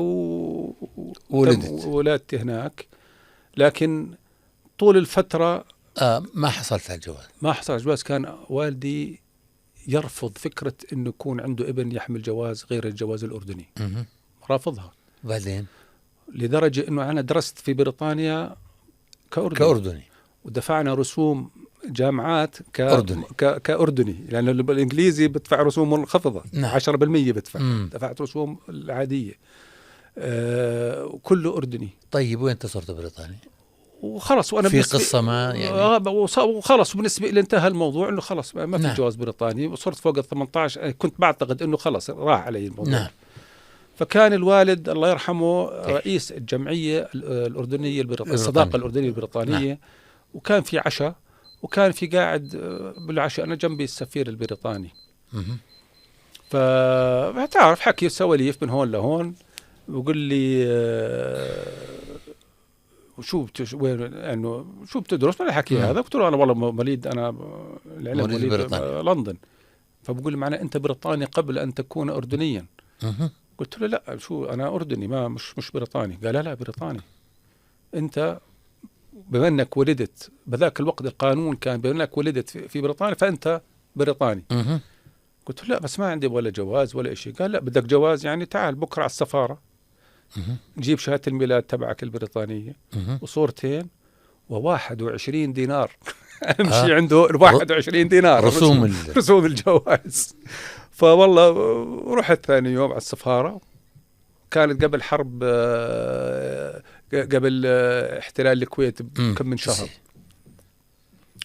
وولدت هناك. لكن طول الفترة ما حصلت على الجواز. ما حصل على الجواز. كان والدي يرفض فكرة إنه يكون عنده ابن يحمل جواز غير الجواز الأردني. رافضها. بعدين لدرجة إنه أنا درست في بريطانيا كأردني ودفعنا رسوم جامعات كأردني. كأردني، لأنه بالإنجليزي بدفع رسوم منخفضة. 10% بدفع. دفعت رسوم العادية. كله أردني. طيب وين صرت بريطاني؟ وخلص. وانا في قصة ما يعني وخلص بالنسبه لي انتهى الموضوع، انه خلص ما في نعم. جواز بريطاني، وصرت فوق ال 18 كنت بعتقد انه خلص راح علي الموضوع. نعم. فكان الوالد الله يرحمه رئيس الجمعيه الاردنيه الصداقه الاردنيه البريطانيه. نعم. وكان في عشاء، وكان في قاعد بالعشاء انا جنبي السفير البريطاني. فتعرف حكي سواليف من هون لهون، وقل لي وين انه شو بتدرس؟ ما حكي هذا. قلت له انا والله مواليد، انا العلم مواليد لندن. فبقول لي معناه انت بريطاني قبل ان تكون اردنيا. قلت له لا، شو انا اردني، ما مش بريطاني. قال لا بريطاني. انت بما انك ولدت بذاك الوقت، القانون كان بما انك ولدت في بريطانيا فانت بريطاني. قلت له لا بس ما عندي ولا جواز ولا شيء. قال لا بدك جواز، يعني تعال بكره على السفاره نجيب شهاده الميلاد تبعك البريطانيه وصورتين و21 دينار. اهم شيء عنده 21 دينار رسوم الجواز. فوالله رحت ثاني يوم على السفاره، كانت قبل حرب، قبل احتلال الكويت بكم من شهر.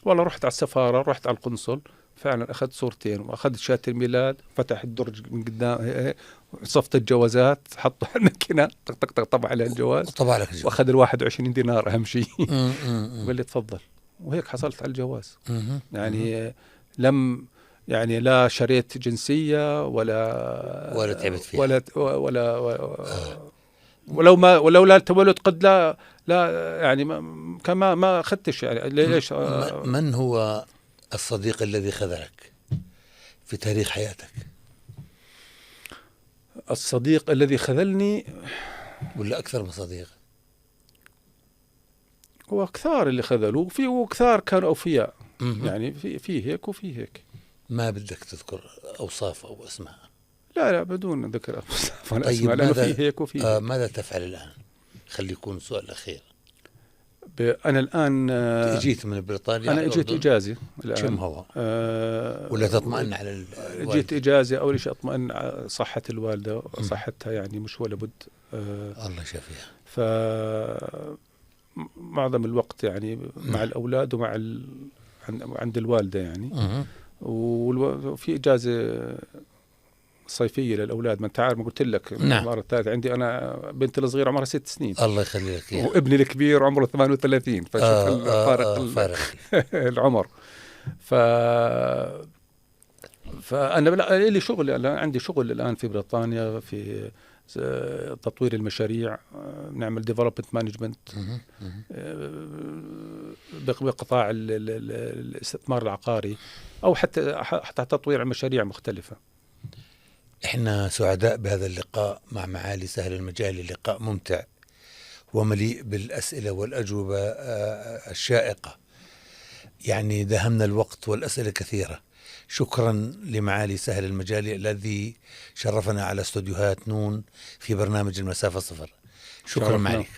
والله رحت على السفاره، رحت على القنصل، فعلا اخذت صورتين واخذت شهاده الميلاد، فتح الدرج من قدام صفت الجوازات، حطوا على الماكينه طق طبع على الجواز، طبع لك الجواز، واخذ ال 21 دينار اهم شيء. وقال لي تفضل. وهيك حصلت على الجواز. يعني لم يعني لا شريت جنسيه ولا تعبت فيها ولو لا التولد قد لا يعني كما ما اخذتش. يعني ليش؟ من هو الصديق الذي خذلك في تاريخ حياتك؟ الصديق الذي خذلني ولا أكثر من صديق؟ هو كثار اللي خذلوا، وكثار كانوا أوفياء. يعني في هيك وفي هيك. ما بدك تذكر أوصاف أو أسماء؟ لا بدون ذكر أوصاف ولا طيب أسماء، لأنه في هيك وفي هيك. ماذا تفعل الآن؟ خلي يكون السؤال الأخير. أنا الآن جيت من بريطانيا. أنا جيت إجازة الآن. كم هو؟ ولا تطمئن على الوالدة؟ جيت إجازة أول شيء أطمئن على صحة الوالدة، صحتها يعني مش ولا بد. الله يشافيها. فمعظم الوقت يعني مع الأولاد ومع عند الوالدة يعني. وفي إجازة صيفية للأولاد. ما أنت عارف، ما قلت لك المرة الثالثة عندي أنا بنتي الصغيرة عمرها 6 سنين. الله يخلي لك إياها. وابني الكبير عمره 38. فشوف الفارق العمر. فأنا لي شغل الآن، عندي شغل الآن في بريطانيا في تطوير المشاريع. نعمل ديفلوبمنت مانجمنت بقطاع الاستثمار العقاري، أو حتى تطوير المشاريع مختلفة. احنا سعداء بهذا اللقاء مع معالي سهل المجالي. لقاء ممتع ومليء بالأسئلة والأجوبة الشائقة. يعني دهمنا الوقت والأسئلة كثيرة. شكرا لمعالي سهل المجالي الذي شرفنا على استوديوهات نون في برنامج المسافة صفر. شكرا معاليك.